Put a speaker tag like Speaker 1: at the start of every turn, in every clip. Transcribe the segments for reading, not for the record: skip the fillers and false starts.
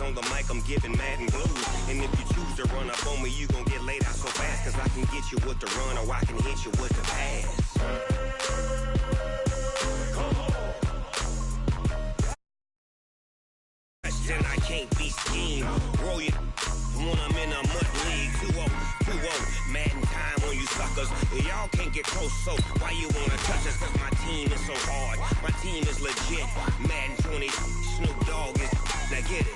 Speaker 1: on the mic, I'm giving Madden blues. And if you choose to run up on me, you gon' get laid out so fast. Cause I can get you with the run or I can hit you with the pass. Then I can't be schemed. Roll you when I'm in a mud league. 2-0, 2-0. Madden time on you suckers. Y'all can't get close, so why you wanna touch us? Cause my team is so hard. My team is legit. Madden 20, Snoop Dogg is. Now get it.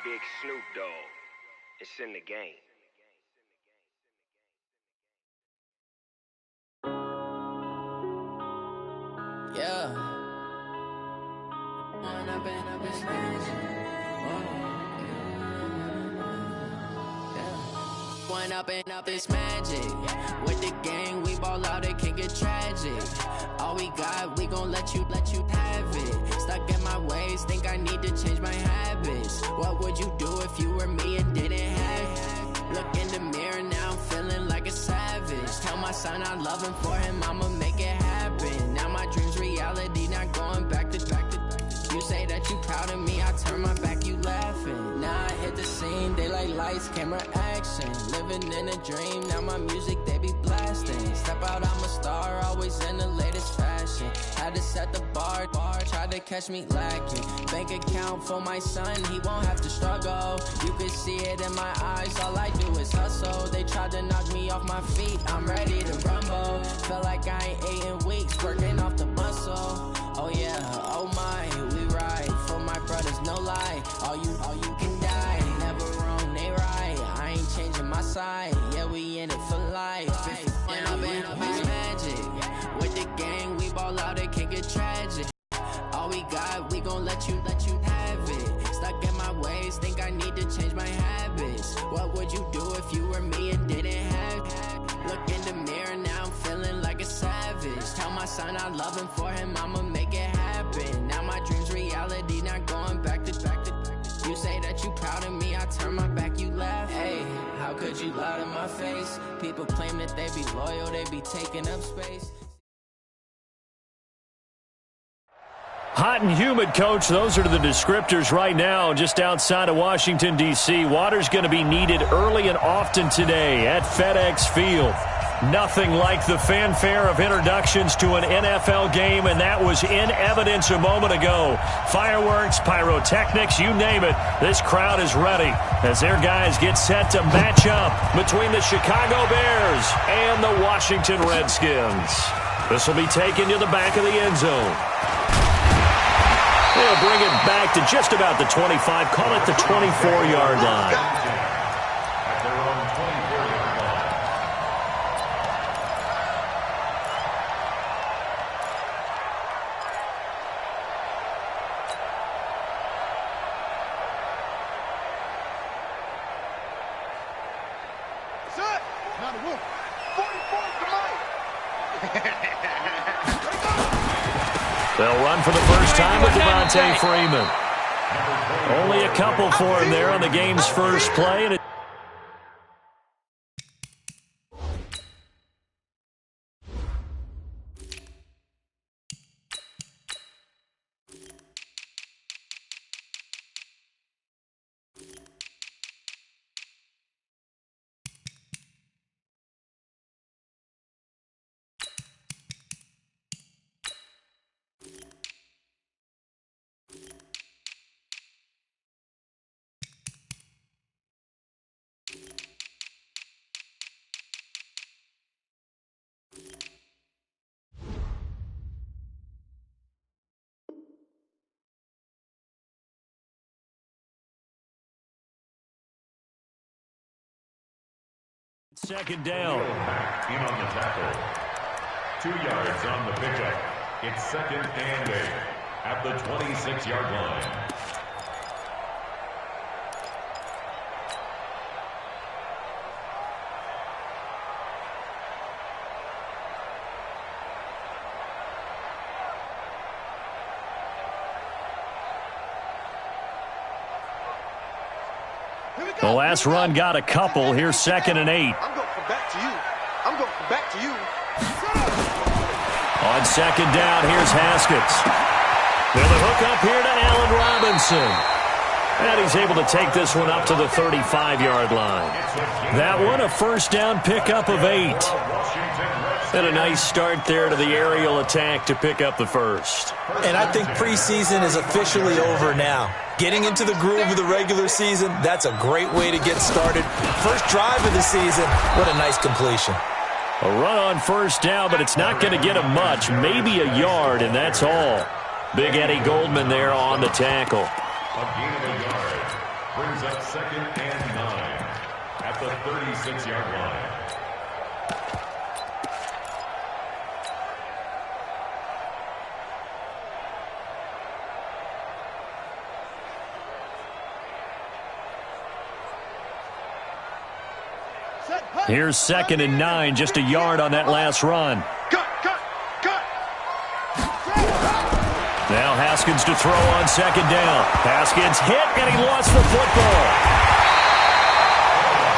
Speaker 1: Big Snoop Dogg. It's in the game.
Speaker 2: Yeah. One up and up is magic. With the gang, we ball out, it can get tragic. All we got, we gon' let you have it. Stuck in my ways, think I need to change my habits. What would you do if you were me and didn't have it? Look in the mirror, now I'm feeling like a savage. Tell my son I love him, for him I'ma make it happen. Now my dream's reality, not going back to. You say that you proud of me, I turn my back, you laughing. Now I hit the scene, they like lights, camera, action. Living in a dream, now my music, they be blasting. Step out, I'm a star, always in the latest fashion. Had to set the bar, tried to catch me lacking. Bank account for my son, he won't have to struggle. You can see it in my eyes, all I do is hustle. They tried to knock me off my feet, I'm ready to rumble. Feel like I ain't ate in weeks, working off the muscle. Oh yeah, oh my, we ride for my brothers, no lie. All you can die, never wrong, they right. I ain't changing my side, yeah, we in it for life. And I've been magic. With the gang, we ball out, it can get tragic. All we got, we gon' let you have it. Stuck in my ways, think I need to change my habits. What would you do if you were me and didn't have it? Look in the mirror, now I'm feeling like a savage. Tell my son I love him, for him I'ma make it happen. Now my dream's reality, not going back to. You say that you proud of me, I turn my back, you laugh. Hey, how could you lie to my face? People claim that they be loyal, they be taking up space.
Speaker 3: Hot and humid, Coach. Those are the descriptors right now just outside of Washington, D.C. Water's going to be needed early and often today at FedEx Field. Nothing like the fanfare of introductions to an NFL game, and that was in evidence a moment ago. Fireworks, pyrotechnics, you name it. This crowd is ready as their guys get set to match up between the Chicago Bears and the Washington Redskins. This will be taken to the back of the end zone. They'll bring it back to just about the 25, call it the 24-yard line. They'll run for the first time with Devontae Freeman. Only a couple for him there on the game's first play. And second down.
Speaker 4: In on the tackle. 2 yards on the pickup. It's second and 8 at the 26-yard line.
Speaker 3: The last run got a couple. Here's second and 8.
Speaker 5: I'm going for back to you. I'm going back to you.
Speaker 3: On second down, here's Haskins. They'll hook up here to Allen Robinson. And he's able to take this one up to the 35-yard line. That one, a first down pickup of 8. And a nice start there to the aerial attack to pick up the first.
Speaker 6: And I think preseason is officially over now. Getting into the groove of the regular season, that's a great way to get started. First drive of the season, what a nice completion.
Speaker 3: A run on first down, but it's not going to get him much. Maybe a yard, and that's all. Big Eddie Goldman there on the tackle.
Speaker 4: A gain of a yard brings up 2nd and 9 at the 36-yard line.
Speaker 3: Here's 2nd and 9, just a yard on that last run.
Speaker 5: Cut.
Speaker 3: Now Haskins to throw on second down. Haskins hit, and he lost the football.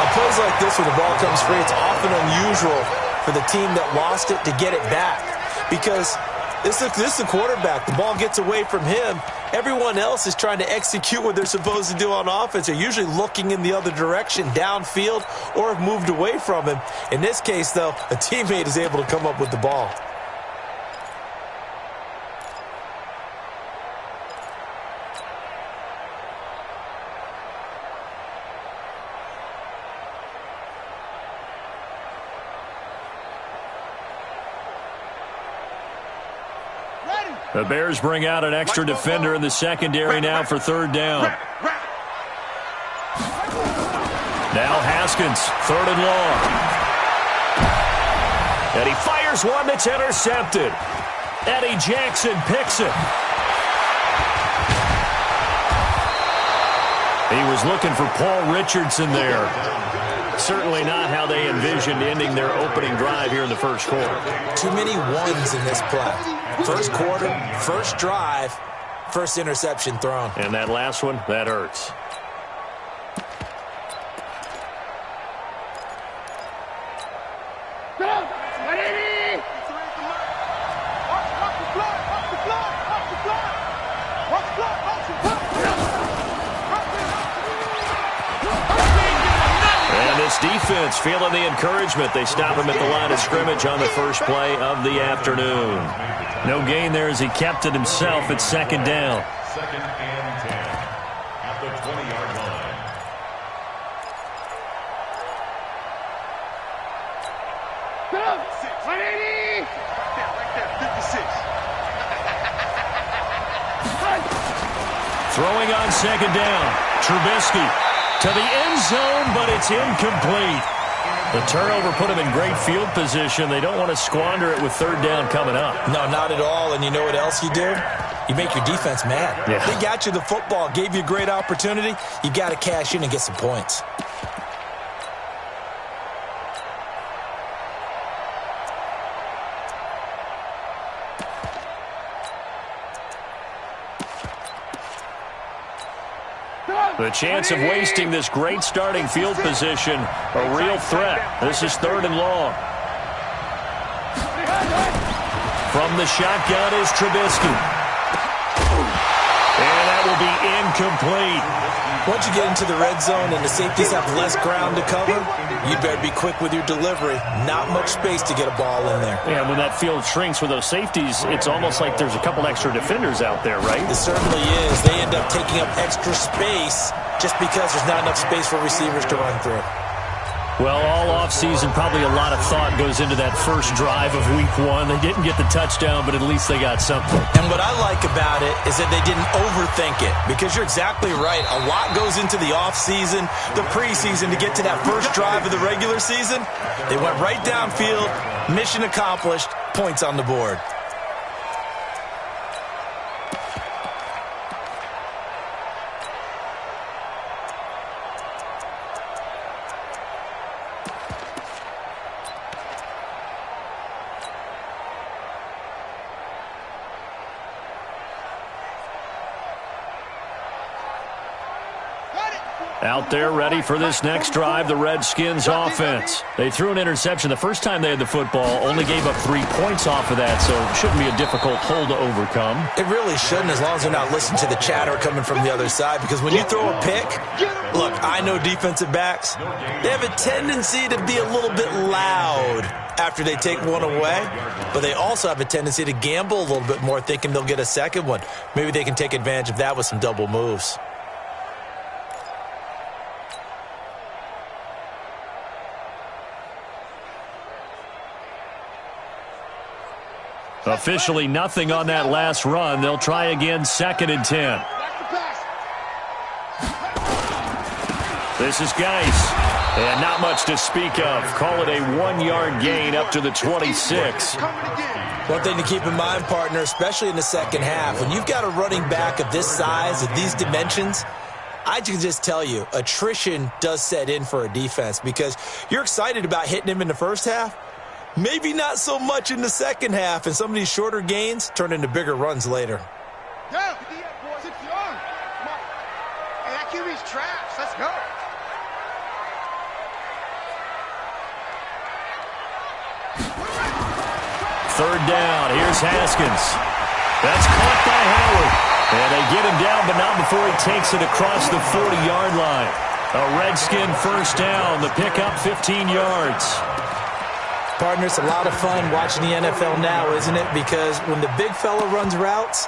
Speaker 6: On plays like this where the ball comes free, it's often unusual for the team that lost it to get it back. Because this is the quarterback. The ball gets away from him. Everyone else is trying to execute what they're supposed to do on offense. They're usually looking in the other direction, downfield, or have moved away from him. In this case, though, a teammate is able to come up with the ball.
Speaker 3: The Bears bring out an extra defender in the secondary now for third down. Now Haskins, 3rd and long. And he fires one that's intercepted. Eddie Jackson picks it. He was looking for Paul Richardson there. Certainly not how they envisioned ending their opening drive here in the first quarter.
Speaker 6: Too many ones in this play. First quarter, first drive, first interception thrown.
Speaker 3: And that last one, that hurts. Defense feeling the encouragement. They stop him at the line of scrimmage on the first play of the afternoon. No gain there as he kept it himself at second down.
Speaker 4: 2nd and 10 at the 20-yard line.
Speaker 3: Throwing on second down. Trubisky to the end zone, but it's incomplete. The turnover put him in great field position. They don't want to squander it with third down coming up.
Speaker 6: No, not at all. And you know what else you do? You make your defense mad.
Speaker 3: Yeah.
Speaker 6: They got you the football, gave you a great opportunity. You got to cash in and get some points.
Speaker 3: The chance of wasting this great starting field position, a real threat. This is 3rd and long. From the shotgun is Trubisky. And that will be incomplete.
Speaker 6: Once you get into the red zone and the safeties have less ground to cover, you'd better be quick with your delivery. Not much space to get a ball in there.
Speaker 3: Yeah, when that field shrinks with those safeties, it's almost like there's a couple extra defenders out there, right?
Speaker 6: It certainly is. They end up taking up extra space just because there's not enough space for receivers to run through.
Speaker 3: Well, all offseason, probably a lot of thought goes into that first drive of week 1. They didn't get the touchdown, but at least they got something.
Speaker 6: And what I like about it is that they didn't overthink it, because you're exactly right. A lot goes into the offseason, the preseason, to get to that first drive of the regular season. They went right downfield, mission accomplished, points on the board.
Speaker 3: Out there ready for this next drive, the Redskins offense. They threw an interception the first time they had the football, only gave up 3 points off of that, so it shouldn't be a difficult hole to overcome.
Speaker 6: It really shouldn't, as long as they're not listening to the chatter coming from the other side, because when you throw a pick, look, I know defensive backs, they have a tendency to be a little bit loud after they take one away, but they also have a tendency to gamble a little bit more, thinking they'll get a second one. Maybe they can take advantage of that with some double moves.
Speaker 3: Officially nothing on that last run. They'll try again, 2nd and 10. This is Geis. And not much to speak of. Call it a 1-yard gain up to the 26.
Speaker 6: One thing to keep in mind, partner, especially in the second half, when you've got a running back of this size, of these dimensions, I can just tell you, attrition does set in for a defense, because you're excited about hitting him in the first half. Maybe not so much in the second half, and some of these shorter gains turn into bigger runs later.
Speaker 5: Yeah, boys, it's young. Come on. Hey, that QB's trash. Let's go.
Speaker 3: Third down. Here's Haskins. That's caught by Howard. And they get him down, but not before he takes it across the 40-yard line. A Redskin first down. The pickup, 15 yards.
Speaker 6: Partner, it's a lot of fun watching the NFL now, isn't it? Because when the big fella runs routes,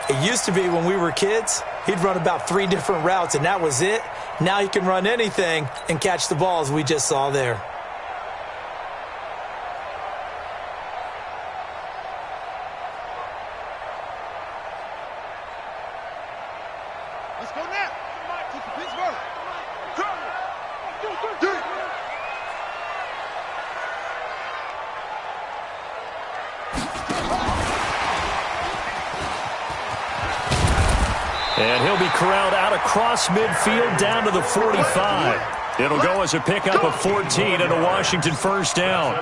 Speaker 6: it used to be when we were kids, he'd run about 3 different routes, and that was it. Now he can run anything and catch the ball, as we just saw there.
Speaker 5: Let's go now. Pittsburgh.
Speaker 3: And he'll be corralled out across midfield down to the 45. It'll go as a pickup of 14 and a Washington first down.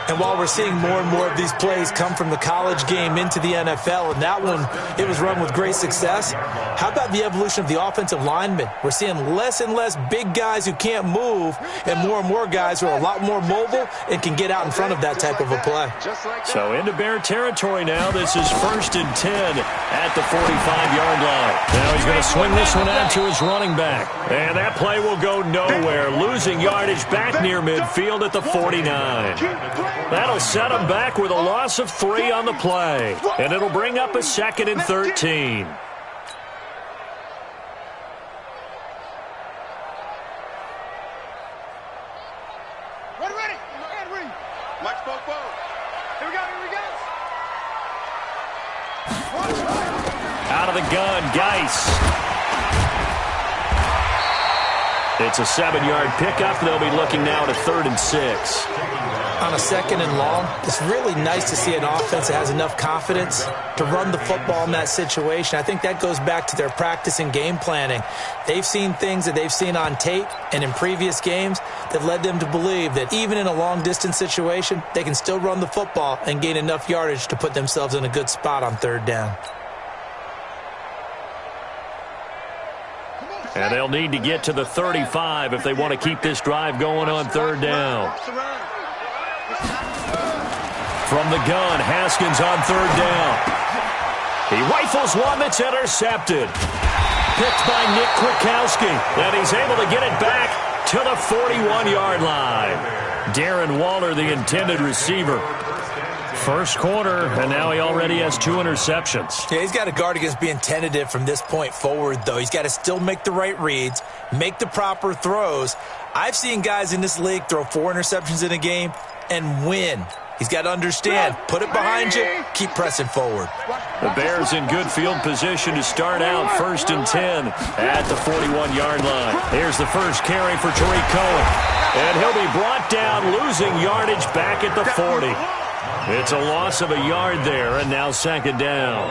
Speaker 6: And while we're seeing more and more of these plays come from the college game into the NFL, and that one, it was run with great success, how about the evolution of the offensive linemen? We're seeing less and less big guys who can't move, and more guys who are a lot more mobile and can get out in front of that type of a play.
Speaker 3: So into Bear territory now. This is 1st and 10 at the 45-yard line. Now he's going to swing this one out to his running back. And that play will go nowhere, losing yardage back near midfield at the 49. That'll set him back with a loss of 3 on the play. And it'll bring up a 2nd and 13.
Speaker 5: Ready. Mike Popo. Here we go.
Speaker 3: Out of the gun, Geis. It's a 7-yard pickup. They'll be looking now at a 3rd and 6.
Speaker 6: On a 2nd and long, it's really nice to see an offense that has enough confidence to run the football in that situation. I think that goes back to their practice and game planning. They've seen things that they've seen on tape and in previous games that led them to believe that even in a long-distance situation, they can still run the football and gain enough yardage to put themselves in a good spot on 3rd down.
Speaker 3: And they'll need to get to the 35 if they want to keep this drive going on 3rd down. From the gun, Haskins on 3rd down. He rifles one that's intercepted. Picked by Nick Kwiatkowski. And he's able to get it back to the 41-yard line. Darren Waller, the intended receiver. First quarter, and now he already has 2 interceptions.
Speaker 6: Yeah, he's got to guard against being tentative from this point forward, though. He's got to still make the right reads, make the proper throws. I've seen guys in this league throw 4 interceptions in a game and win. He's got to understand, put it behind you, keep pressing forward.
Speaker 3: The Bears in good field position to start out 1st and 10 at the 41-yard line. Here's the first carry for Tariq Cohen. And he'll be brought down, losing yardage back at the 40. It's a loss of a yard there, and now 2nd down.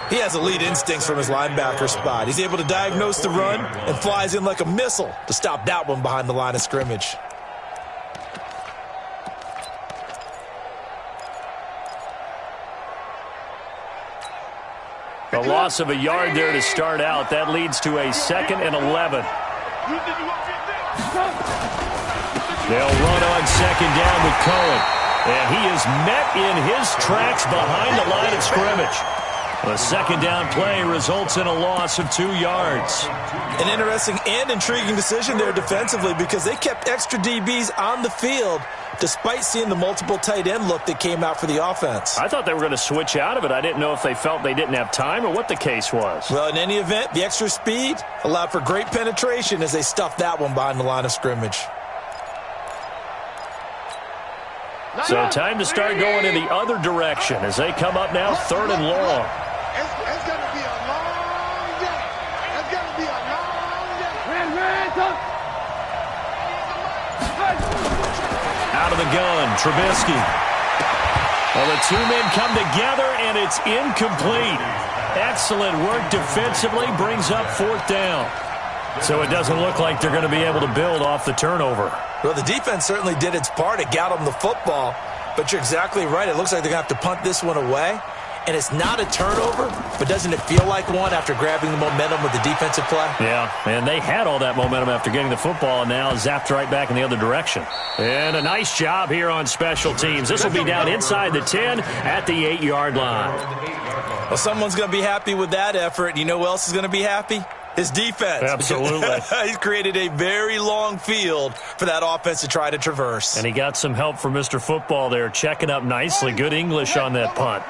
Speaker 6: He has elite instincts from his linebacker spot. He's able to diagnose the run and flies in like a missile to stop that one behind the line of scrimmage.
Speaker 3: A loss of a yard there to start out. That leads to a 2nd and 11. They'll run on second down with Cohen. And he is met in his tracks behind the line of scrimmage. The second down play results in a loss of 2 yards.
Speaker 6: An interesting and intriguing decision there defensively because they kept extra DBs on the field despite seeing the multiple tight end look that came out for the offense.
Speaker 3: I thought they were going to switch out of it. I didn't know if they felt they didn't have time or what the case was.
Speaker 6: Well, in any event, the extra speed allowed for great penetration as they stuffed that one behind the line of scrimmage.
Speaker 3: So time to start going in the other direction as they come up now 3rd and long.
Speaker 5: It's going to be a long day. It's going to be a long day.
Speaker 3: Out of the gun, Trubisky. Well, the 2 men come together, and it's incomplete. Excellent work defensively, brings up 4th down. So it doesn't look like they're going to be able to build off the turnover.
Speaker 6: Well, the defense certainly did its part. It got them the football. But you're exactly right. It looks like they're going to have to punt this one away. And it's not a turnover, but doesn't it feel like one after grabbing the momentum with the defensive play?
Speaker 3: Yeah, and they had all that momentum after getting the football and now zapped right back in the other direction. And a nice job here on special teams. This will be down inside the 10 at the 8-yard line.
Speaker 6: Well, someone's going to be happy with that effort. You know who else is going to be happy? His defense.
Speaker 3: Absolutely.
Speaker 6: He's created a very long field for that offense to try to traverse.
Speaker 3: And he got some help from Mr. Football there, checking up nicely. Good English on that punt.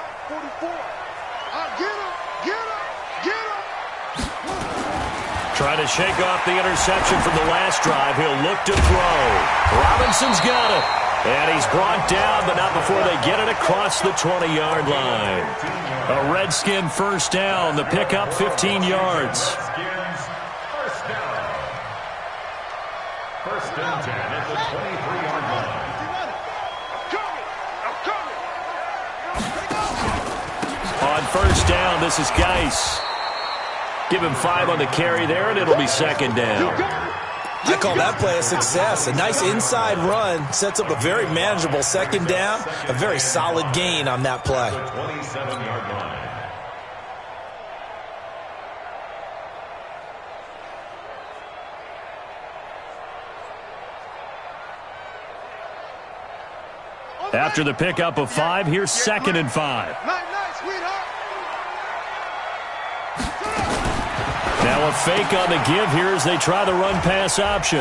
Speaker 3: Trying to shake off the interception from the last drive. He'll look to throw. Robinson's got it. And he's brought down, but not before they get it across the 20-yard line. A Redskin first down. The pickup 15 yards.
Speaker 4: First and 10 at the 23-yard line.
Speaker 3: On first down, this is Geis. Give him 5 on the carry there, and it'll be second down.
Speaker 6: I call that play a success. A nice inside run sets up a very manageable second down. A very solid gain on that play.
Speaker 4: 27-yard line.
Speaker 3: After the pickup of 5, here's 2nd and 5. Now a fake on the give here as they try the run-pass option.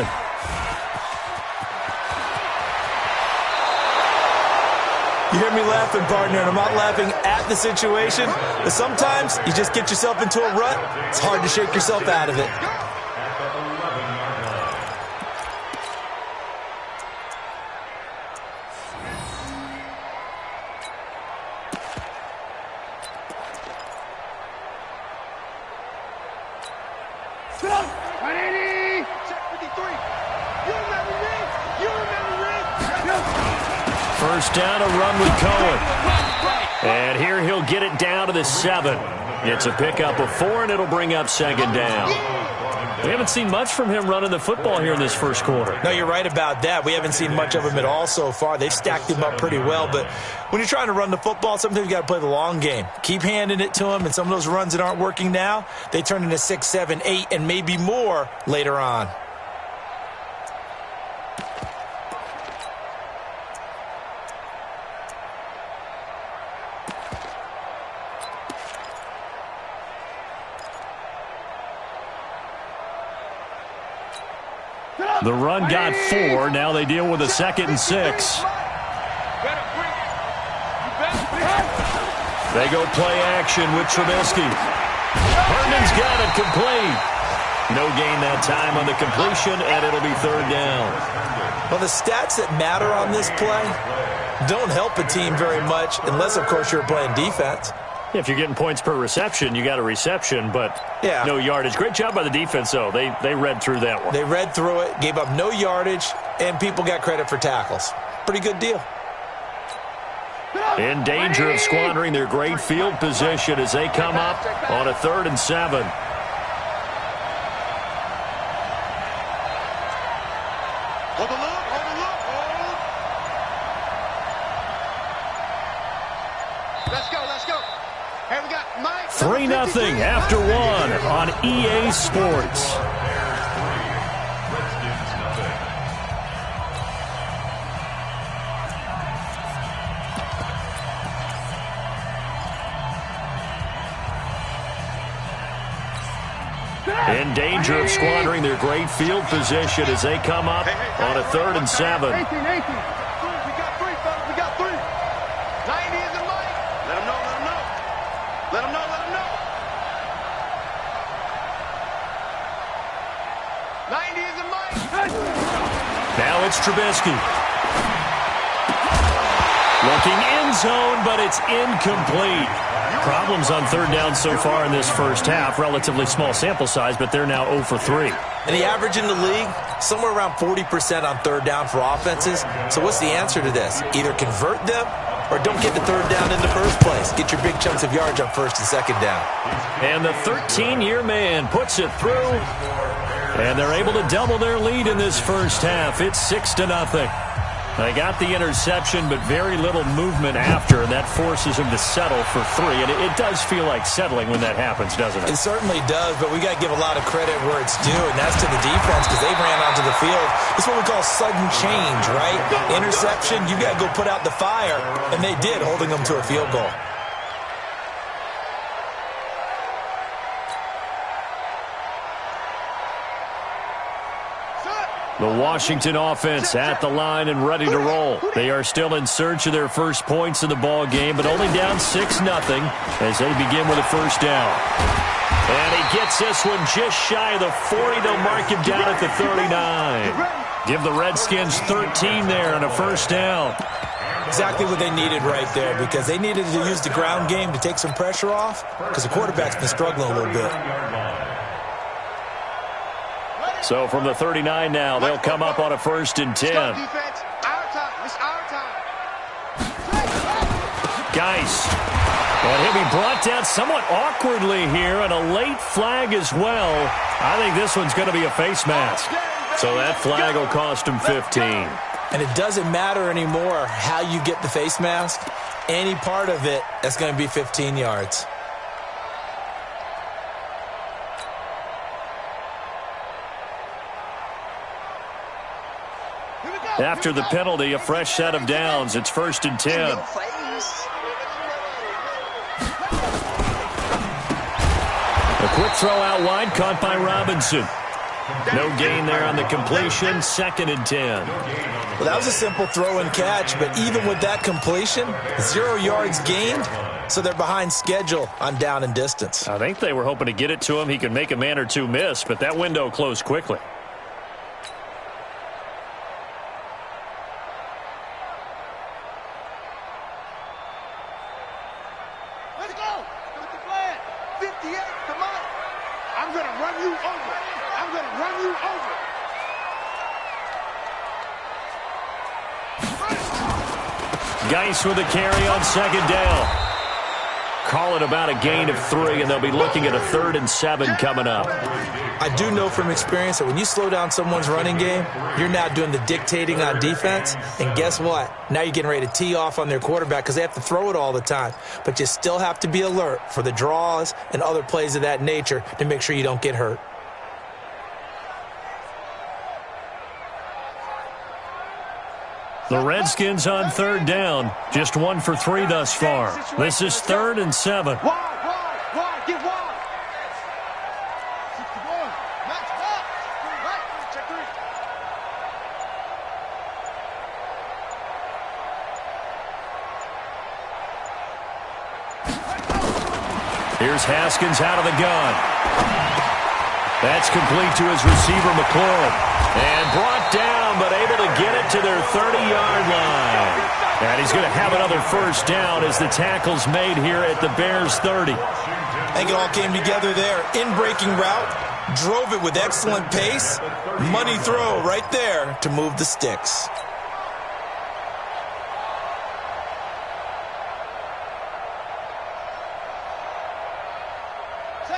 Speaker 6: You hear me laughing, partner, and I'm not laughing at the situation, but sometimes you just get yourself into a rut. It's hard to shake yourself out of it.
Speaker 3: First down, a run with Cohen. And here he'll get it down to the 7. It's a pickup of 4, and it'll bring up second down. We haven't seen much from him running the football here in this first quarter.
Speaker 6: No, you're right about that. We haven't seen much of him at all so far. They've stacked him up pretty well, but when you're trying to run the football, sometimes you got to play the long game. Keep handing it to him, and some of those runs that aren't working now, they turn into 6, 7, 8, and maybe more later on.
Speaker 3: The run got 4. Now they deal with a 2nd and 6. They go play action with Trubisky. Herndon's got it complete. No gain that time on the completion, and it'll be 3rd down.
Speaker 6: Well, the stats that matter on this play don't help a team very much unless, of course, you're playing defense.
Speaker 3: If you're getting points per reception, you got a reception, but no yardage. Great job by the defense, though. They read through that one.
Speaker 6: They read through it, gave up no yardage, and people got credit for tackles. Pretty good deal.
Speaker 3: In danger of squandering their great field position as they come up on a 3rd and 7.
Speaker 5: Hold the look, hold the look, hold. Let's go, let's go. Hey, we got Mike.
Speaker 3: 3-0 after 1 on EA Sports. In danger of squandering their great field position as they come up on a 3rd and 7.
Speaker 5: 18. We got 3, fellas. We got 3. 90 is the mic. Let them know. Let them know. 90 is the mic.
Speaker 3: Now it's Trubisky. Looking end zone, but it's incomplete. Problems on 3rd down so far in this first half. Relatively small sample size, but they're now 0 for 3.
Speaker 6: And the average in the league, somewhere around 40% on 3rd down for offenses. So what's the answer to this? Either convert them or don't get the 3rd down in the first place. Get your big chunks of yards on 1st and 2nd down.
Speaker 3: And the 13-year man puts it through. And they're able to double their lead in this first half. It's 6-0. They got the interception, but very little movement after, and that forces them to settle for 3. And it does feel like settling when that happens, doesn't it?
Speaker 6: It certainly does, but we got to give a lot of credit where it's due, and that's to the defense because they ran onto the field. It's what we call sudden change, right? Interception, you got to go put out the fire, and they did, holding them to a field goal.
Speaker 3: The Washington offense at the line and ready to roll. They are still in search of their first points in the ball game, but only down 6-0 as they begin with a 1st down. And he gets this one just shy of the 40. They'll mark him down at the 39. Give the Redskins 13 there and a 1st down.
Speaker 6: Exactly what they needed right there because they needed to use the ground game to take some pressure off because the quarterback's been struggling a little bit.
Speaker 3: So from the 39 now, they'll come up on a 1st and 10.
Speaker 5: Defense, our time. It's our time.
Speaker 3: Geis. And he'll be brought down somewhat awkwardly here, and a late flag as well. I think this one's going to be a face mask. So that flag will cost him 15.
Speaker 6: And it doesn't matter anymore how you get the face mask. Any part of it, that's going to be 15 yards.
Speaker 3: After the penalty, a fresh set of downs. It's 1st and 10. A quick throw out wide, caught by Robinson. No gain there on the completion, 2nd and 10.
Speaker 6: Well, that was a simple throw and catch, but even with that completion, 0 yards gained, so they're behind schedule on down and distance.
Speaker 3: I think they were hoping to get it to him. He could make a man or two miss, but that window closed quickly.
Speaker 5: Let's go. What's the plan? 58, come on. I'm going to run you over. I'm going to run you over.
Speaker 3: Geis with a carry on 2nd down. Call it about a gain of 3, and they'll be looking at a 3rd and 7 coming up.
Speaker 6: I do know from experience that when you slow down someone's running game, you're now doing the dictating on defense. And guess what? Now you're getting ready to tee off on their quarterback because they have to throw it all the time. But you still have to be alert for the draws and other plays of that nature to make sure you don't get hurt.
Speaker 3: The Redskins on 3rd down. Just 1 for 3 thus far. This is 3rd and 7.
Speaker 5: Wide, get wide. 61. Match up. Right, check 3.
Speaker 3: Here's Haskins out of the gun. That's complete to his receiver, McLaurin. And brought down, but able to get it to their 30-yard line. And he's going to have another 1st down as the tackle's made here at the Bears' 30.
Speaker 6: I think it all came together there. In-breaking route, drove it with excellent pace. Money throw right there to move the sticks.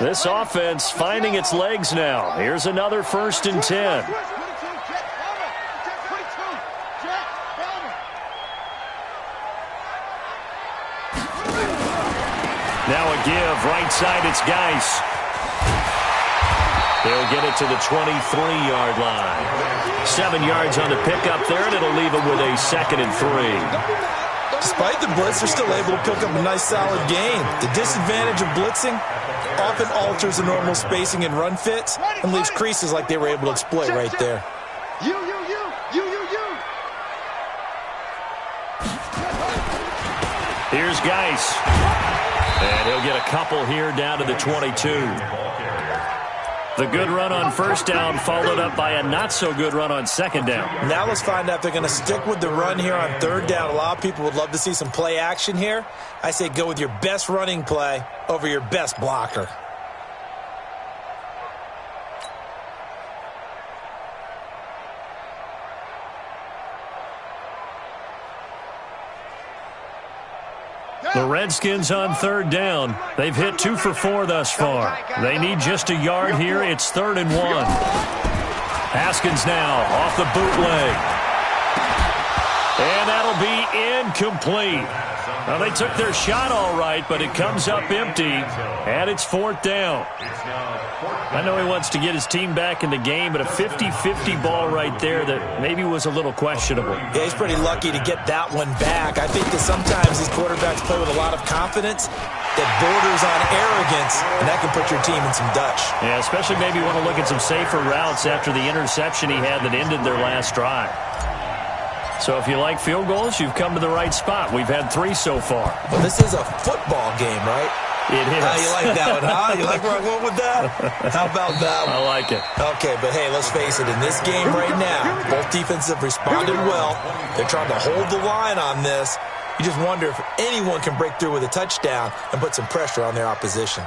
Speaker 3: This offense finding its legs now. Here's another 1st and 10. Now a give, right side, it's Geis. He'll get it to the 23-yard line. 7 yards on the pickup there, and it'll leave him with a 2nd and 3.
Speaker 6: Despite the blitz, they're still able to pick up a nice, solid gain. The disadvantage of blitzing often alters the normal spacing and run fits and leaves creases like they were able to exploit right there.
Speaker 5: You.
Speaker 3: Here's Geis. And he'll get a couple here down to the 22. The good run on first down followed up by a not-so-good run on second down.
Speaker 6: Now let's find out if they're going to stick with the run here on third down. A lot of people would love to see some play action here. I say go with your best running play over your best blocker.
Speaker 3: The Redskins on third down. They've hit 2 for 4 thus far. They need just a yard here. It's 3rd and 1. Haskins now off the bootleg. And that'll be incomplete. Now, they took their shot all right, but it comes up empty, and it's 4th down. I know he wants to get his team back in the game, but a 50-50 ball right there that maybe was a little questionable.
Speaker 6: Yeah, he's pretty lucky to get that one back. I think that sometimes these quarterbacks play with a lot of confidence that borders on arrogance, and that can put your team in some Dutch.
Speaker 3: Yeah, especially maybe want to look at some safer routes after the interception he had that ended their last drive. So if you like field goals, you've come to the right spot. We've had 3 so far.
Speaker 6: Well, this is a football game, right?
Speaker 3: It is.
Speaker 6: You like that one, huh? You like where I went with that? How about that one?
Speaker 3: I like it.
Speaker 6: Okay, but hey, let's face it. In this game right now, both defenses have responded well. They're trying to hold the line on this. You just wonder if anyone can break through with a touchdown and put some pressure on their opposition.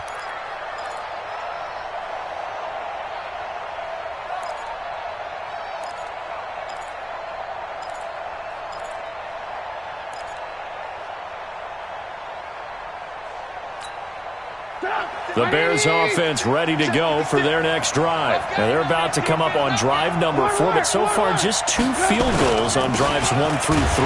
Speaker 3: The Bears offense ready to go for their next drive. Now they're about to come up on drive number 4, but so far just 2 field goals on drives 1 through 3.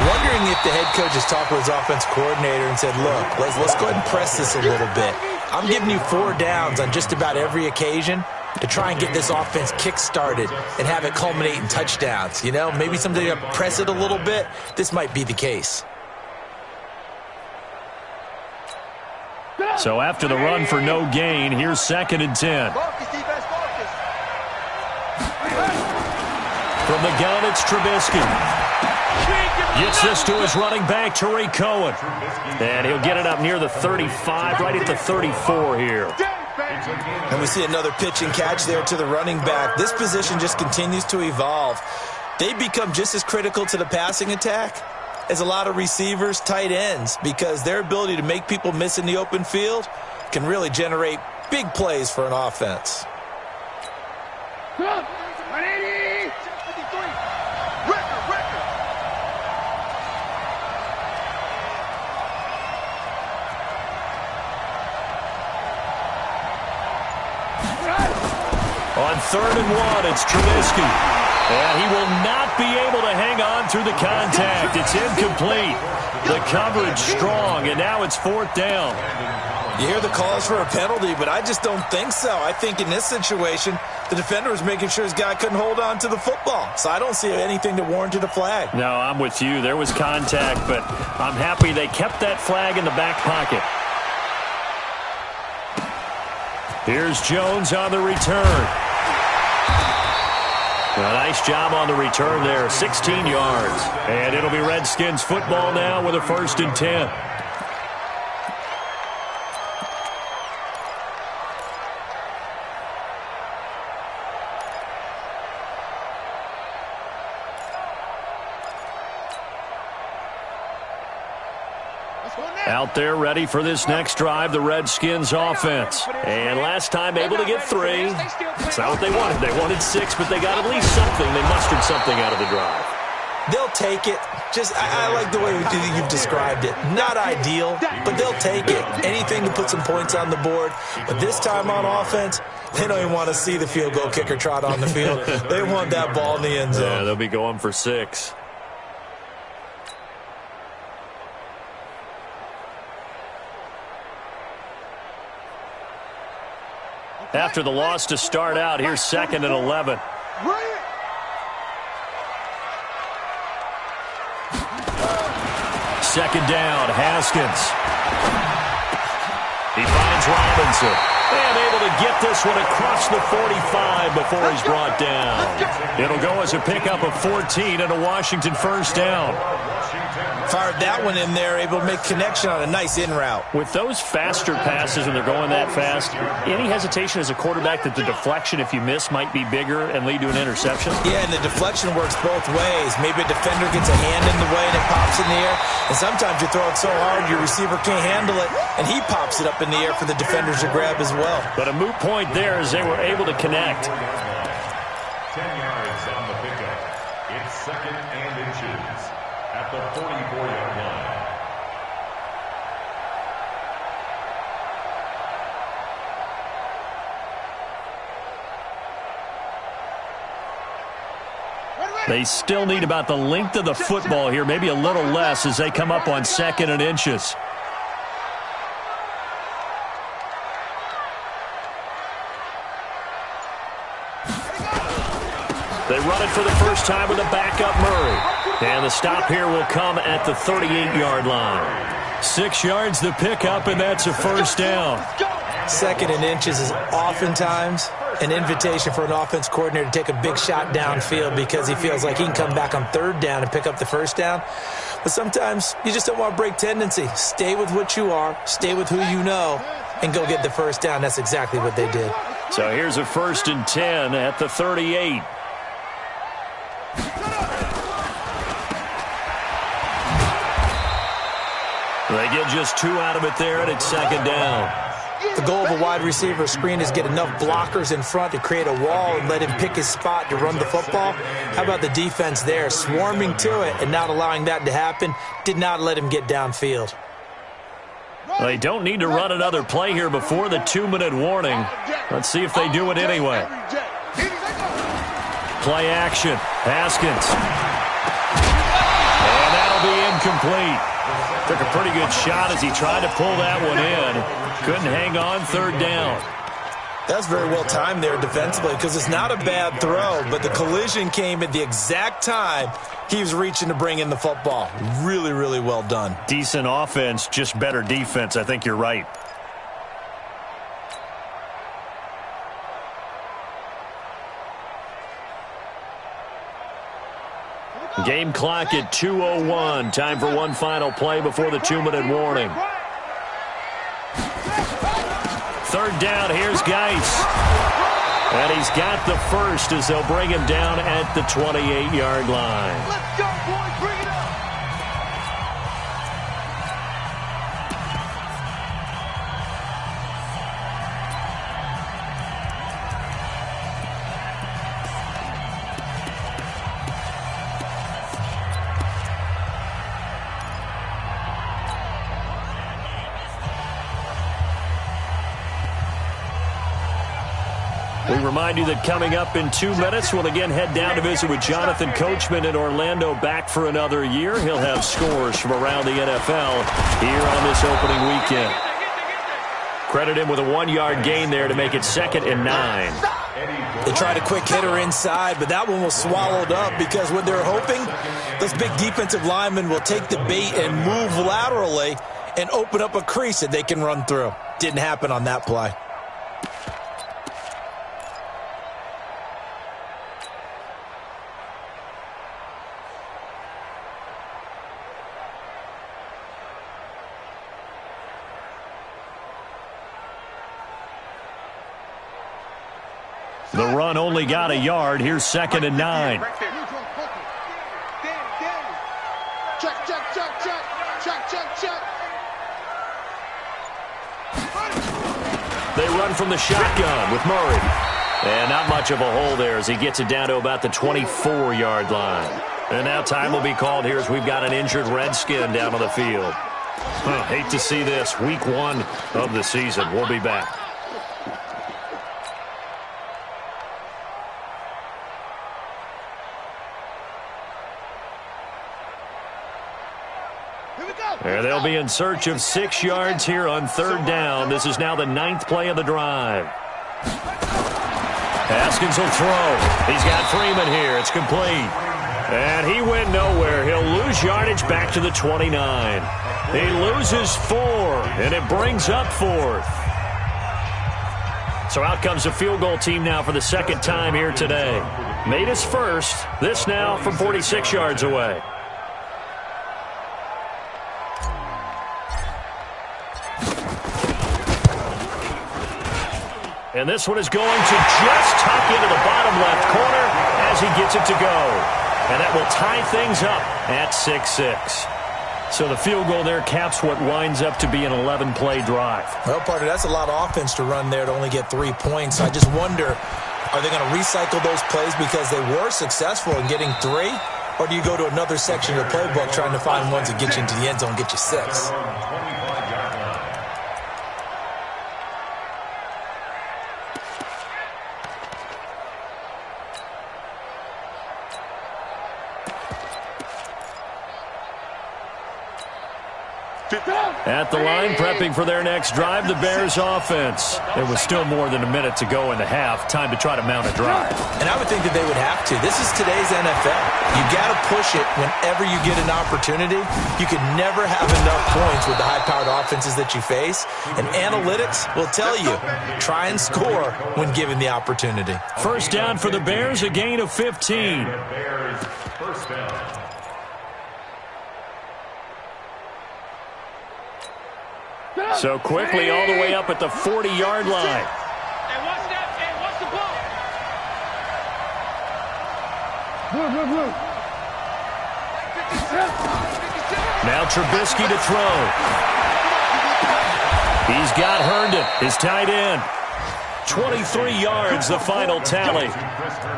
Speaker 6: Wondering if the head coach has talked with his offense coordinator and said, look, let's go ahead and press this a little bit. I'm giving you 4 downs on just about every occasion to try and get this offense kick-started and have it culminate in touchdowns. You know, maybe someday you press it a little bit. This might be the case.
Speaker 3: So after the run for no gain, here's 2nd and 10. From the gun, it's Trubisky. Gets this to his running back, Tariq Cohen. And he'll get it up near the 35, right at the 34 here.
Speaker 6: And we see another pitch and catch there to the running back. This position just continues to evolve. They become just as critical to the passing attack as a lot of receivers, tight ends, because their ability to make people miss in the open field can really generate big plays for an offense.
Speaker 5: 180! 53! Record!
Speaker 3: On 3rd and 1, it's Trubisky. And he will not be able to hang on through the contact. It's incomplete. The coverage strong, and now it's 4th down.
Speaker 6: You hear the calls for a penalty, but I just don't think so. I think in this situation, the defender was making sure his guy couldn't hold on to the football. So I don't see anything that warranted a flag.
Speaker 3: No, I'm with you. There was contact, but I'm happy they kept that flag in the back pocket. Here's Jones on the return. A nice job on the return there, 16 yards. And it'll be Redskins football now with a 1st and 10. Out there ready for this next drive, the Redskins offense. And last time able to get 3. That's not what they wanted. They wanted 6, but they got at least something. They mustered something out of the drive.
Speaker 6: They'll take it. I like the way you've described it. Not ideal, but they'll take it. Anything to put some points on the board. But this time on offense, they don't even want to see the field goal kicker trot on the field. They want that ball in the end zone.
Speaker 3: Yeah, they'll be going for 6. After the loss to start out, here's 2nd and 11. second down. Haskins. He finds Robinson. And able to get this one across the 45 before he's brought down. It'll go as a pickup of 14 and a Washington first down.
Speaker 6: Fired that one in there, able to make connection on a nice in route.
Speaker 3: With those faster passes when they're going that fast, any hesitation as a quarterback that the deflection, if you miss, might be bigger and lead to an interception?
Speaker 6: Yeah, and the deflection works both ways. Maybe a defender gets a hand in the way and it pops in the air. And sometimes you throw it so hard your receiver can't handle it, and he pops it up in the air for the defenders to grab as well.
Speaker 3: But a moot point there as they were able to connect.
Speaker 4: 10 yards on the pickup. It's second and inches at the 44-yard line.
Speaker 3: They still need about the length of the football here, maybe a little less as they come up on second and inches. They run it for the first time with a backup Murray. And the stop here will come at the 38-yard line. 6 yards the pickup, and that's a first down.
Speaker 6: Second and inches is oftentimes an invitation for an offense coordinator to take a big shot downfield because he feels like he can come back on third down and pick up the first down. But sometimes you just don't want to break tendency. Stay with what you are, stay with who you know, and go get the first down. That's exactly what they did.
Speaker 3: So here's a 1st and 10 at the 38. They get just 2 out of it there, and it's second down.
Speaker 6: The goal of a wide receiver screen is get enough blockers in front to create a wall and let him pick his spot to run the football. How about the defense there, swarming to it and not allowing that to happen? Did not let him get downfield.
Speaker 3: They don't need to run another play here before the 2-minute warning. Let's see if they do it anyway. Play action. Haskins. And that'll be incomplete. Took a pretty good shot as he tried to pull that one in. Couldn't hang on, third down.
Speaker 6: That's very well timed there defensively because it's not a bad throw, but the collision came at the exact time he was reaching to bring in the football. Really, really well done.
Speaker 3: Decent offense, just better defense. I think you're right. Game clock at 2:01. Time for one final play before the 2-minute warning. Third down, here's Geis. And he's got the first as they'll bring him down at the 28-yard line.
Speaker 5: Let's go, boys. Bring it up.
Speaker 3: We remind you that coming up in 2 minutes, we'll again head down to visit with Jonathan Coachman in Orlando, back for another year. He'll have scores from around the NFL here on this opening weekend. Credit him with a 1-yard gain there to make it 2nd and 9.
Speaker 6: They tried a quick hitter inside, but that one was swallowed up because what they're hoping, those big defensive linemen will take the bait and move laterally and open up a crease that they can run through. Didn't happen on that play.
Speaker 3: The run only got a yard. Here's 2nd and 9.
Speaker 5: Check, check, check, check. Check, check, check.
Speaker 3: They run from the shotgun with Murray. And not much of a hole there as he gets it down to about the 24-yard line. And now time will be called here as we've got an injured Redskin down on the field. Hate to see this. Week 1 of the season. We'll be back. And they'll be in search of 6 yards here on third down. This is now the 9th play of the drive. Haskins will throw. He's got Freeman here. It's complete. And he went nowhere. He'll lose yardage back to the 29. He loses 4, and it brings up 4th. So out comes the field goal team now for the second time here today. Made his first. This now from 46 yards away. And this one is going to just tuck into the bottom left corner as he gets it to go. And that will tie things up at 6-6. So the field goal there caps what winds up to be an 11-play drive.
Speaker 6: Well, partner, that's a lot of offense to run there to only get 3 points. I just wonder, are they going to recycle those plays because they were successful in getting 3? Or do you go to another section of the playbook trying to find ones that get you into the end zone and get you 6?
Speaker 3: At the line, prepping for their next drive, the Bears offense. There was still more than a minute to go in the half. Time to try to mount a drive.
Speaker 6: And I would think that they would have to. This is today's NFL. You got to push it whenever you get an opportunity. You can never have enough points with the high-powered offenses that you face. And analytics will tell you, try and score when given the opportunity.
Speaker 3: First down for the Bears, a gain of 15.
Speaker 4: Bears first down.
Speaker 3: So quickly all the way up at the 40-yard line.
Speaker 5: Hey, watch that. Hey, watch the ball.
Speaker 3: Now Trubisky to throw. He's got Herndon, his tight end. 23 yards, the final tally.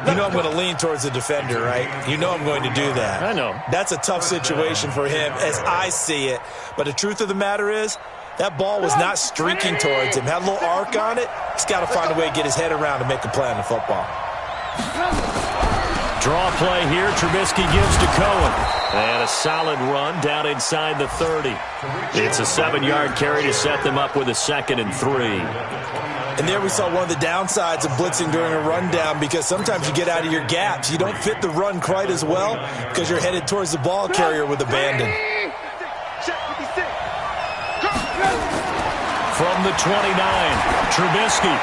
Speaker 6: You know I'm going to lean towards the defender, right? You know I'm going to do that.
Speaker 3: I know.
Speaker 6: That's a tough situation for him as I see it. But the truth of the matter is, that ball was not streaking towards him. Had a little arc on it. He's got to find a way to get his head around and make a play on the football.
Speaker 3: Draw play here. Trubisky gives to Cohen. And a solid run down inside the 30. It's a 7-yard carry to set them up with a 2nd and 3.
Speaker 6: And there we saw one of the downsides of blitzing during a rundown, because sometimes you get out of your gaps. You don't fit the run quite as well because you're headed towards the ball carrier with abandon.
Speaker 3: From the 29, Trubisky.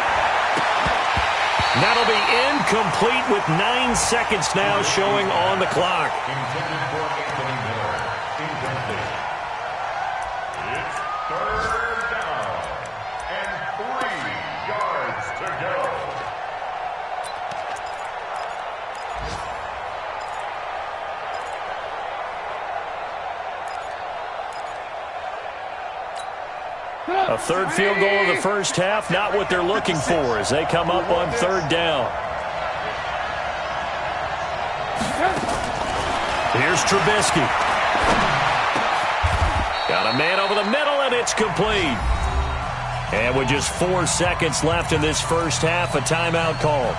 Speaker 3: That'll be incomplete with 9 seconds now showing on the clock.
Speaker 4: Intended for Anthony Miller. Incomplete. It's 3rd down and 3 yards to go.
Speaker 3: A third field goal of the first half, not what they're looking for as they come up on 3rd down. Here's Trubisky. Got a man over the middle, and it's complete. And with just 4 seconds left in this first half, a timeout call.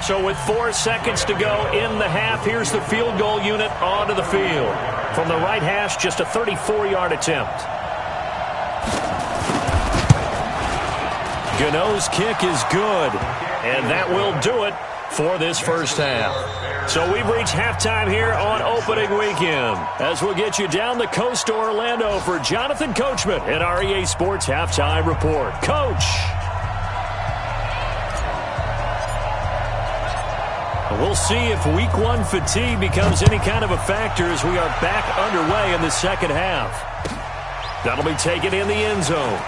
Speaker 3: So with 4 seconds to go in the half, here's the field goal unit onto the field. From the right hash, just a 34-yard attempt. Gano's kick is good, and that will do it for this first half. So we've reached halftime here on opening weekend, as we'll get you down the coast to Orlando for Jonathan Coachman and our EA Sports Halftime Report. Coach. We'll see if Week 1 fatigue becomes any kind of a factor as we are back underway in the second half. That'll be taken in the end zone.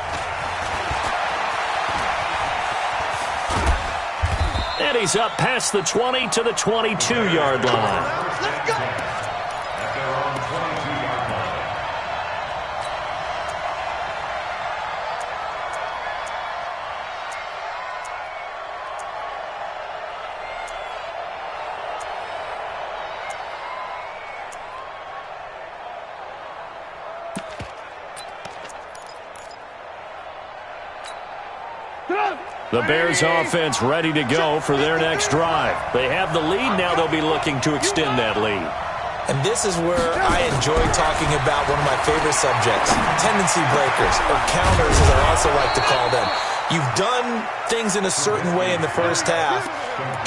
Speaker 3: And he's up past the 20 to the 22-yard line.
Speaker 5: Let's go.
Speaker 4: At their own 22-yard line.
Speaker 3: The Bears offense ready to go for their next drive. They have the lead. Now they'll be looking to extend that lead.
Speaker 6: And this is where I enjoy talking about one of my favorite subjects, tendency breakers, or counters as I also like to call them. You've done things in a certain way in the first half,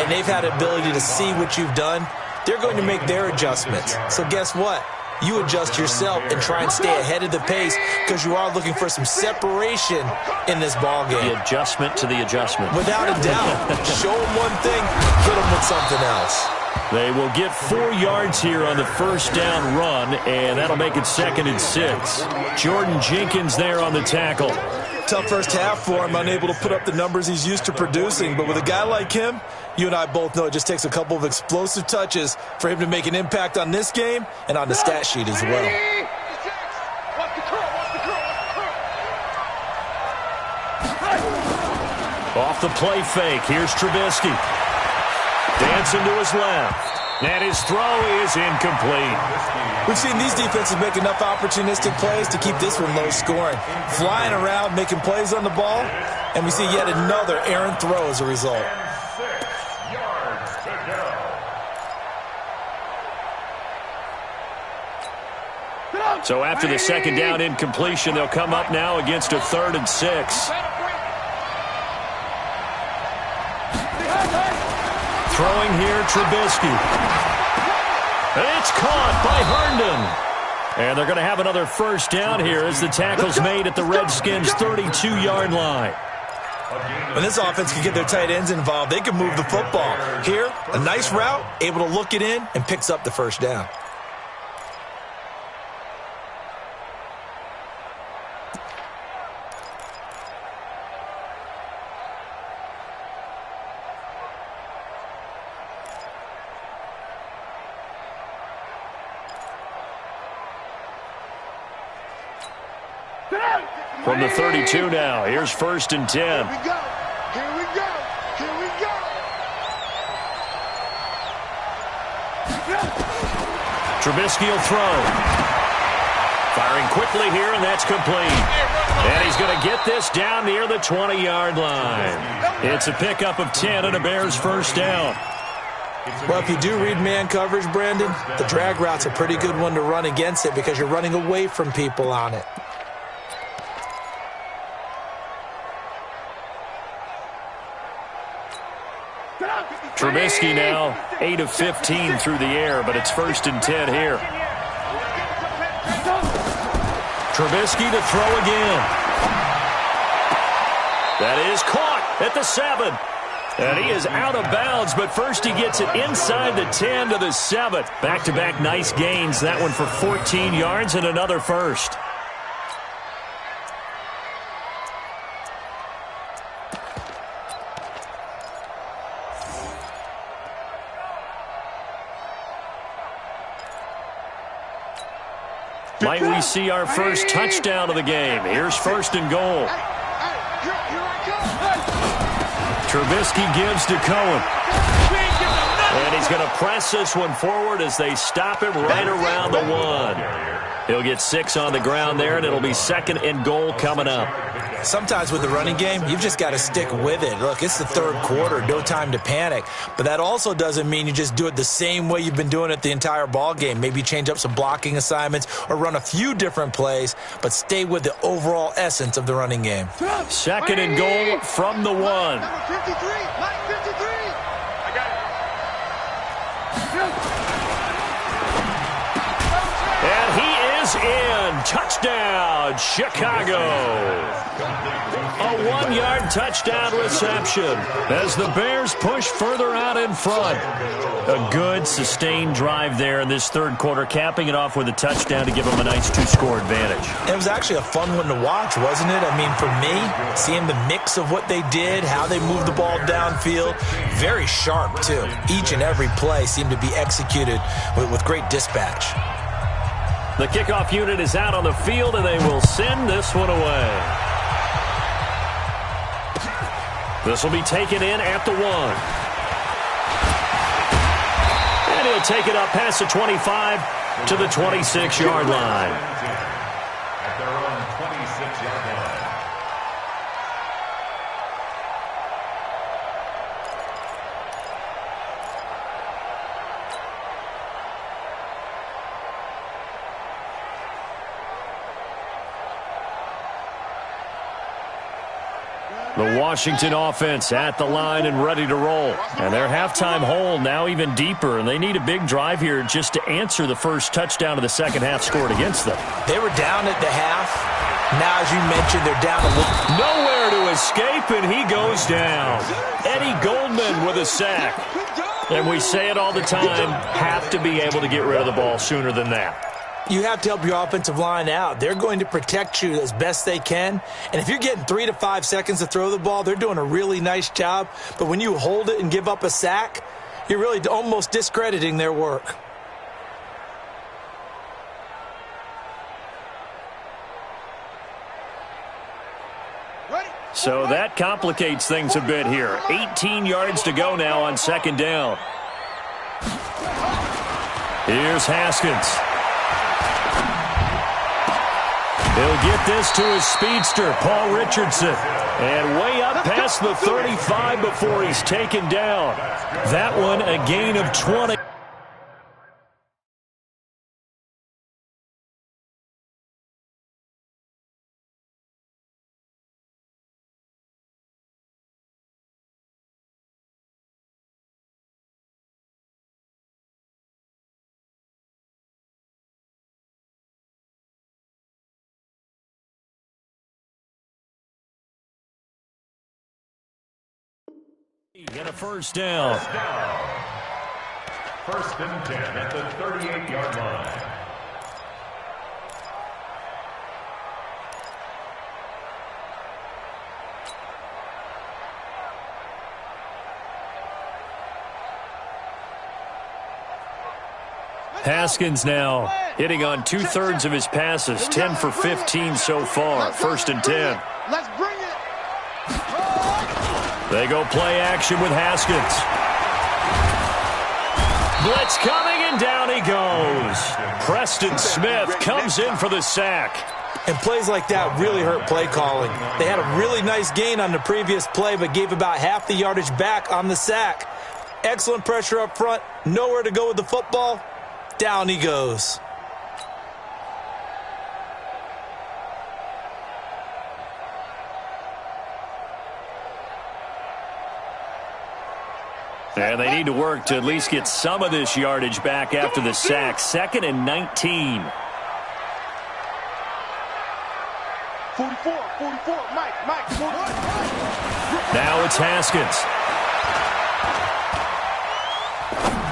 Speaker 6: and they've had the ability to see what you've done. They're going to make their adjustments. So guess what? You adjust yourself and try and stay ahead of the pace because you are looking for some separation in this ball game.
Speaker 3: The adjustment to the adjustment.
Speaker 6: Without a doubt. Show them one thing, hit them with something else.
Speaker 3: They will get 4 yards here on the first down run, and that'll make it 2nd and 6. Jordan Jenkins there on the tackle.
Speaker 6: Tough first half for him, unable to put up the numbers he's used to producing. But with a guy like him, you and I both know it just takes a couple of explosive touches for him to make an impact on this game and on the stat sheet as well.
Speaker 3: Off the play fake, here's Trubisky. Dancing to his left. And his throw is incomplete.
Speaker 6: We've seen these defenses make enough opportunistic plays to keep this one low scoring. Flying around, making plays on the ball, and we see yet another errant throw as a result.
Speaker 4: 6 yards to go.
Speaker 3: So after the second down incompletion, they'll come up now against a 3rd and 6. Throwing here, Trubisky. It's caught by Herndon. And they're going to have another first down here as the tackle's made at the Redskins' 32-yard line.
Speaker 6: When this offense can get their tight ends involved, they can move the football. Here, a nice route, able to look it in, and picks up the first down.
Speaker 3: From the 32 now, here's 1st and 10.
Speaker 5: Here we go. Here we go. Here we go.
Speaker 3: Trubisky will throw. Firing quickly here, and that's complete. And he's going to get this down near the 20-yard line. It's a pickup of 10 and a Bears first down.
Speaker 6: Well, if you do read man coverage, Brandon, the drag route's a pretty good one to run against it because you're running away from people on it.
Speaker 3: Trubisky now 8 of 15 through the air, but it's 1st and 10 here. Trubisky to throw again. That is caught at the 7. And he is out of bounds, but first he gets it inside the 10 to the 7. Back-to-back nice gains. That one for 14 yards and another first. Might we see our first touchdown of the game? Here's 1st and goal. Trubisky gives to Cohen. And he's going to press this one forward as they stop him right around the 1. He'll get 6 on the ground there, and it'll be 2nd and goal coming up.
Speaker 6: Sometimes with the running game, you've just got to stick with it. Look, it's the 3rd quarter, no time to panic. But that also doesn't mean you just do it the same way you've been doing it the entire ball game. Maybe change up some blocking assignments or run a few different plays, but stay with the overall essence of the running game.
Speaker 3: 2nd and goal from the 1.
Speaker 5: Number 53, Mike 53. I got it.
Speaker 3: And he is in. Touchdown, Chicago. A 1-yard touchdown reception as the Bears push further out in front. A good, sustained drive there in this 3rd quarter, capping it off with a touchdown to give them a nice 2-score advantage.
Speaker 6: It was actually a fun one to watch, wasn't it? I mean, for me, seeing the mix of what they did, how they moved the ball downfield, very sharp, too. Each and every play seemed to be executed with great dispatch.
Speaker 3: The kickoff unit is out on the field, and they will send this one away. This will be taken in at the 1. And he'll take it up past the 25 to the 26-yard line.
Speaker 4: At their own 26-yard line.
Speaker 3: The Washington offense at the line and ready to roll. And their halftime hole now even deeper, and they need a big drive here just to answer the first touchdown of the second half scored against them.
Speaker 6: They were down at the half. Now, as you mentioned, they're down a little.
Speaker 3: Nowhere to escape, and he goes down. Eddie Goldman with a sack. And we say it all the time, have to be able to get rid of the ball sooner than that.
Speaker 6: You have to help your offensive line out. They're going to protect you as best they can. And if you're getting 3 to 5 seconds to throw the ball, they're doing a really nice job. But when you hold it and give up a sack, you're really almost discrediting their work.
Speaker 3: So that complicates things a bit here. 18 yards to go now on second down. Here's Haskins. He'll get this to his speedster, Paul Richardson. And way up past the 35 before he's taken down. That one a gain of 20. Get a first down.
Speaker 4: First and 10 at the 38-yard line.
Speaker 3: Haskins now hitting on 2/3 of his passes, 10 for 15 so far. First and 10.
Speaker 5: Let's bring it.
Speaker 3: They go play action with Haskins. Blitz coming, and down he goes. Preston Smith comes in for the sack.
Speaker 6: And plays like that really hurt play calling. They had a really nice gain on the previous play, but gave about half the yardage back on the sack. Excellent pressure up front. Nowhere to go with the football. Down he goes.
Speaker 3: And they need to work to at least get some of this yardage back after the sack. 2nd and 19.
Speaker 5: 44, Mike, 44.
Speaker 3: Now it's Haskins.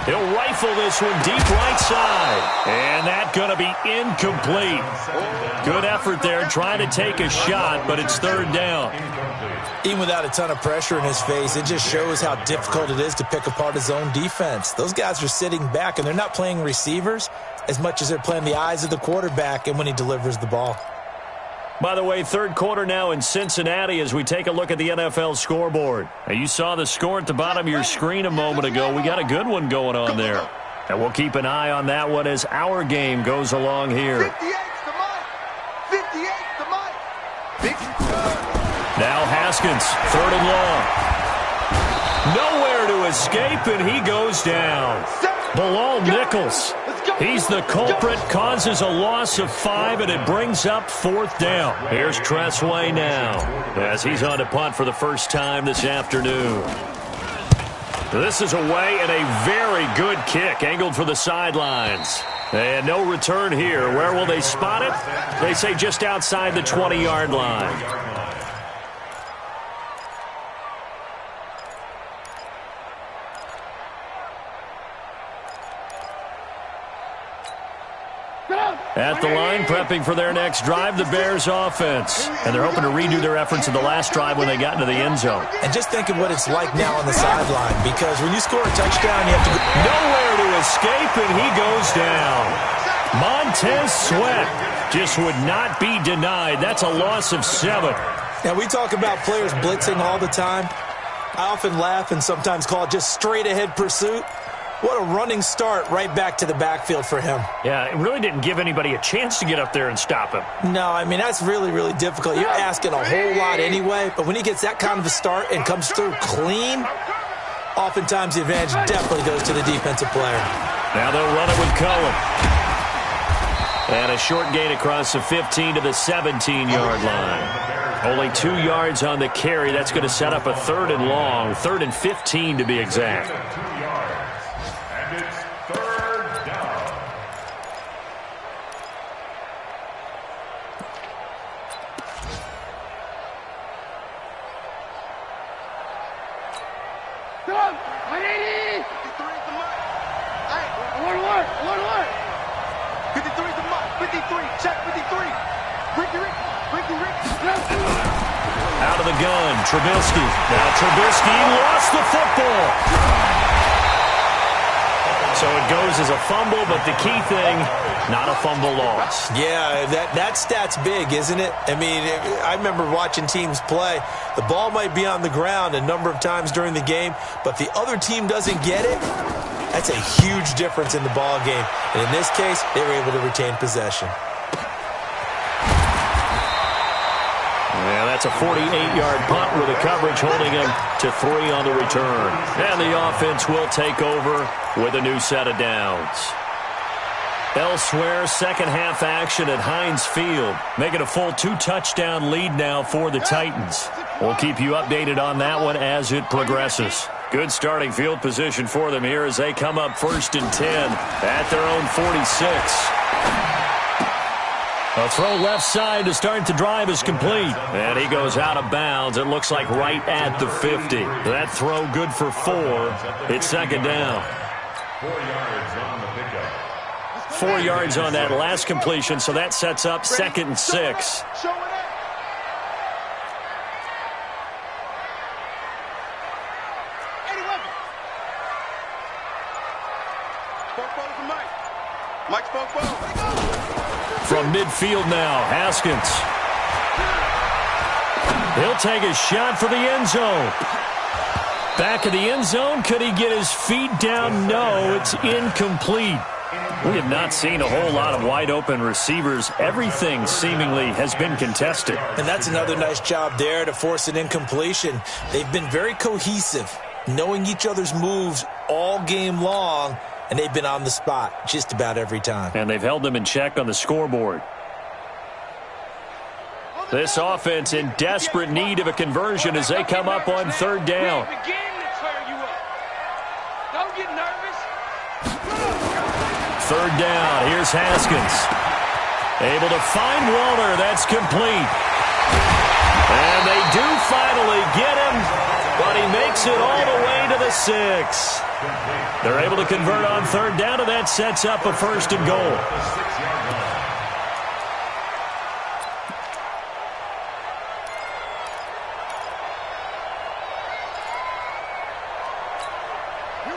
Speaker 3: He'll rifle this one deep right side. And that's going to be incomplete. Good effort there trying to take a shot, but it's third down.
Speaker 6: Even without a ton of pressure in his face, it just shows how difficult it is to pick apart his own defense. Those guys are sitting back, and they're not playing receivers as much as they're playing the eyes of the quarterback and when he delivers the ball.
Speaker 3: By the way, third quarter now in Cincinnati as we take a look at the NFL scoreboard. Now, you saw the score at the bottom of your screen a moment ago. We got a good one going on there. And we'll keep an eye on that one as our game goes along here.
Speaker 5: 58 to Mike. 58 to Mike.
Speaker 3: Now Haskins, 3rd and long. Nowhere to escape, and he goes down. Bilal Nichols. He's the culprit, causes a loss of 5, and it brings up 4th down. Here's Tressway now as he's on to punt for the first time this afternoon. This is away and a very good kick, angled for the sidelines. And no return here. Where will they spot it? They say just outside the 20-yard line. At the line, prepping for their next drive, the Bears offense. And they're hoping to redo their efforts in the last drive when they got into the end zone.
Speaker 6: And just think of what it's like now on the sideline, because when you score a touchdown, you have to go.
Speaker 3: Nowhere to escape, and he goes down. Montez Sweat just would not be denied. That's a loss of 7.
Speaker 6: Now, we talk about players blitzing all the time. I often laugh and sometimes call it just straight-ahead pursuit. What a running start right back to the backfield for him.
Speaker 3: Yeah, it really didn't give anybody a chance to get up there and stop him.
Speaker 6: No, I mean, that's really, really difficult. You're asking a whole lot anyway, but when he gets that kind of a start and comes through clean, oftentimes the advantage definitely goes to the defensive player.
Speaker 3: Now they'll run it with Cohen. And a short gain across the 15 to the 17-yard line. Only 2 yards on the carry. That's going to set up a 3rd and long, 3rd and 15 to be exact.
Speaker 4: 2 yards. And it's 3rd down.
Speaker 5: Come! 180! 53's the mark. Hey, I want to work. 53's the mark. 53. Check 53. Ricky.
Speaker 3: Out of the gun, Trubisky. Now Trubisky lost the football. So it goes as a fumble, but the key thing, not a fumble loss.
Speaker 6: Yeah, that stat's big, isn't it? I mean, I remember watching teams play. The ball might be on the ground a number of times during the game, but the other team doesn't get it. That's a huge difference in the ball game. And in this case, they were able to retain possession.
Speaker 3: Yeah, that's a 48-yard punt with a coverage holding him to 3 on the return. And the offense will take over with a new set of downs. Elsewhere, second half action at Heinz Field, making a full 2-touchdown lead now for the Titans. We'll keep you updated on that one as it progresses. Good starting field position for them here as they come up 1st and 10 at their own 46. A throw left side to start the drive is complete. And he goes out of bounds. It looks like right at the 50. That throw good for 4. It's 2nd down.
Speaker 4: 4 yards on the pickup.
Speaker 3: 4 yards on that last completion, so that sets up 2nd and 6.
Speaker 5: Show it up. Mike
Speaker 3: From midfield now, Haskins. He'll take a shot for the end zone. Back of the end zone. Could he get his feet down? No, it's incomplete. We have not seen a whole lot of wide-open receivers. Everything seemingly has been contested.
Speaker 6: And that's another nice job there to force an incompletion. They've been very cohesive, knowing each other's moves all game long, and they've been on the spot just about every time.
Speaker 3: And they've held them in check on the scoreboard. This offense in desperate need of a conversion as they come up on 3rd down.
Speaker 5: Don't get nervous.
Speaker 3: 3rd down. Here's Haskins. Able to find Waller. That's complete. And they do finally get him, but he makes it all the way to the 6. They're able to convert on 3rd down, and that sets up a 1st and goal.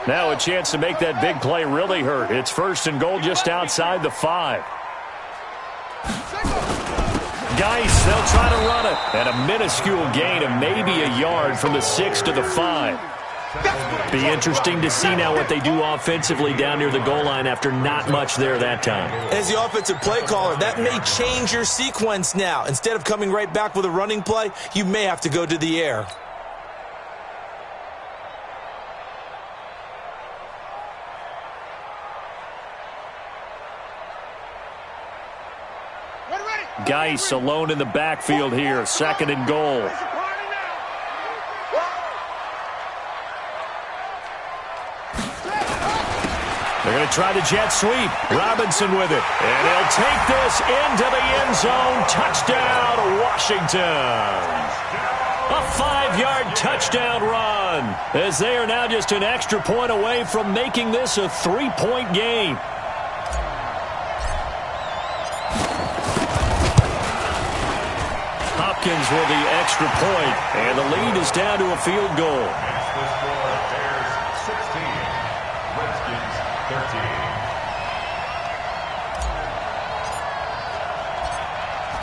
Speaker 3: Now a chance to make that big play really hurt. It's 1st and goal just outside the 5. Geis, they'll try to run it. And a minuscule gain of maybe a yard from the 6 to the 5. Be interesting to see now what they do offensively down near the goal line after not much there that time.
Speaker 6: As the offensive play caller, that may change your sequence now. Instead of coming right back with a running play, you may have to go to the air.
Speaker 3: Geis alone in the backfield here. 2nd and goal. They're going to try the jet sweep. Robinson with it. And he'll take this into the end zone. Touchdown, Washington. A 5-yard touchdown run, as they are now just an extra point away from making this a 3-point game. Hopkins with the extra point, and the lead is down to a field goal.
Speaker 4: The score, Bears 16, Redskins 13.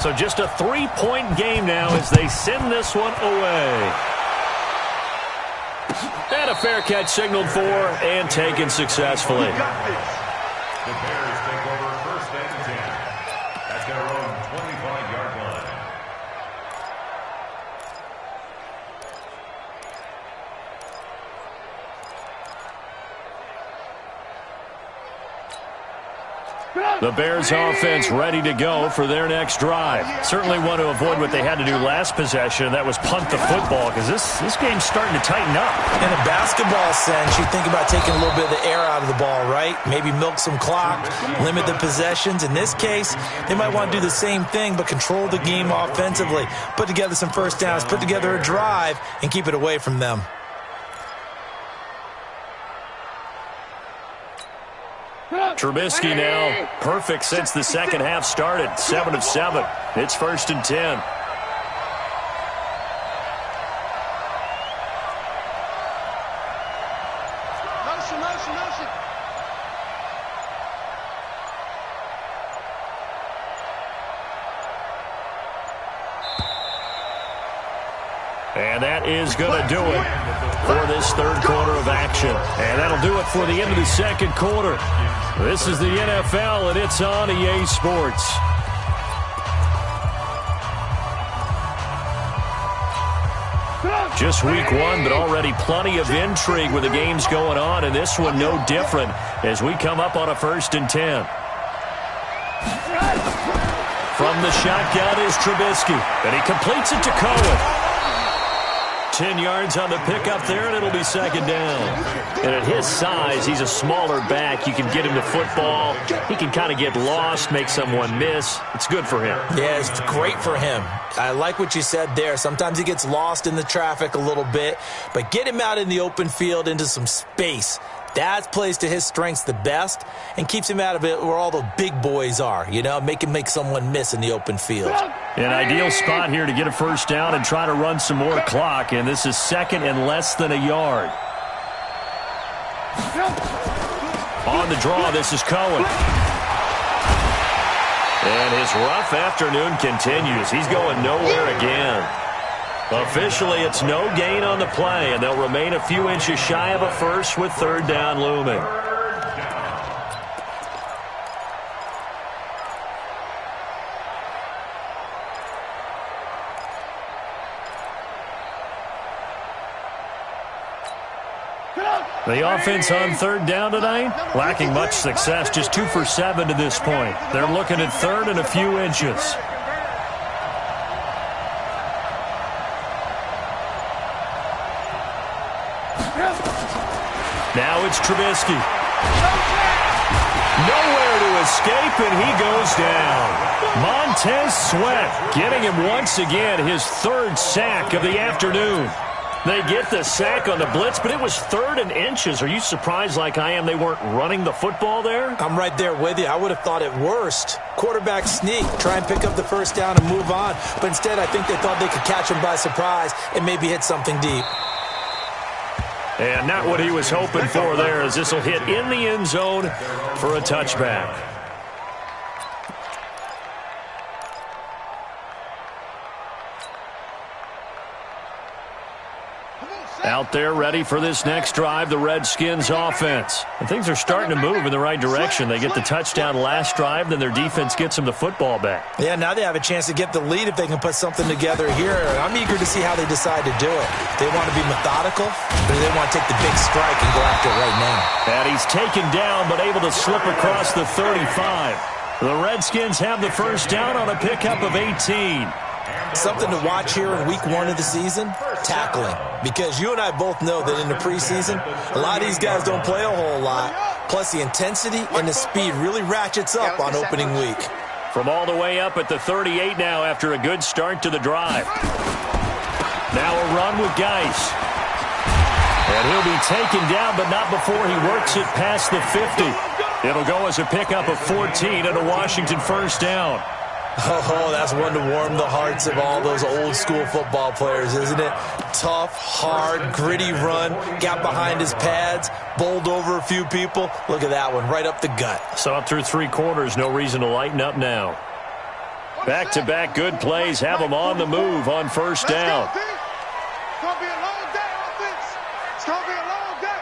Speaker 3: So just a 3-point game now as they send this one away. And a fair catch signaled for and taken successfully.
Speaker 4: The Bears take over 1st and 10 at their own 25-yard line.
Speaker 3: The Bears offense ready to go for their next drive. Certainly want to avoid what they had to do last possession. That was punt the football, because this game's starting to tighten up.
Speaker 6: In a basketball sense, you think about taking a little bit of the air out of the ball, right? Maybe milk some clock, limit the possessions. In this case, they might want to do the same thing, but control the game offensively. Put together some first downs, put together a drive, and keep it away from them.
Speaker 3: Trubisky now perfect since the second half started. 7 of 7. It's 1st and 10.
Speaker 5: Motion.
Speaker 3: And that is going to do it for this third quarter of action. And that'll do it for the end of the second quarter. This is the NFL, and it's on EA Sports. Just week 1, but already plenty of intrigue with the games going on, and this one no different as we come up on a 1st and 10. From the shotgun is Trubisky, and he completes it to Cohen. 10 yards on the pickup there, and it'll be 2nd down. And at his size, he's a smaller back. You can get him the football. He can kind of get lost, make someone miss. It's good for him.
Speaker 6: Yeah, it's great for him. I like what you said there. Sometimes he gets lost in the traffic a little bit, but get him out in the open field into some space. That plays to his strengths the best and keeps him out of it where all the big boys are, make him make someone miss in the open field.
Speaker 3: An ideal spot here to get a first down and try to run some more clock, and this is 2nd and less than a yard. On the draw, this is Cohen. And his rough afternoon continues. He's going nowhere again. Officially, it's no gain on the play, and they'll remain a few inches shy of a first with 3rd down looming. The offense on 3rd down tonight, lacking much success, just 2 for 7 to this point. They're looking at 3rd and a few inches. Now it's Trubisky. Nowhere to escape, and he goes down. Montez Sweat getting him once again his 3rd sack of the afternoon. They get the sack on the blitz, but it was 3rd and inches. Are you surprised like I am they weren't running the football there?
Speaker 6: I'm right there with you. I would have thought at worst. Quarterback sneak, try and pick up the first down and move on. But instead, I think they thought they could catch him by surprise and maybe hit something deep.
Speaker 3: And not what he was hoping for there, as this will hit in the end zone for a touchback. Out there ready for this next drive, the Redskins offense. And things are starting to move in the right direction. They get the touchdown last drive, then their defense gets them the football back.
Speaker 6: Yeah, now they have a chance to get the lead if they can put something together here. I'm eager to see how they decide to do it. They want to be methodical, or they want to take the big strike and go after it right now.
Speaker 3: And he's taken down, but able to slip across the 35. The Redskins have the first down on a pickup of 18.
Speaker 6: Something to watch here in week 1 of the season, tackling. Because you and I both know that in the preseason, a lot of these guys don't play a whole lot. Plus the intensity and the speed really ratchets up on opening week.
Speaker 3: From all the way up at the 38 now after a good start to the drive. Now a run with Geis. And he'll be taken down, but not before he works it past the 50. It'll go as a pickup of 14 and a Washington first down.
Speaker 6: Oh, that's one to warm the hearts of all those old school football players, isn't it? Tough, hard, gritty run, got behind his pads, bowled over a few people. Look at that one, right up the gut.
Speaker 3: Saw it through 3 quarters, no reason to lighten up now. Back-to-back good plays have them on the move on first down.
Speaker 5: It's going to be a long day, offense. It's going to be a long day.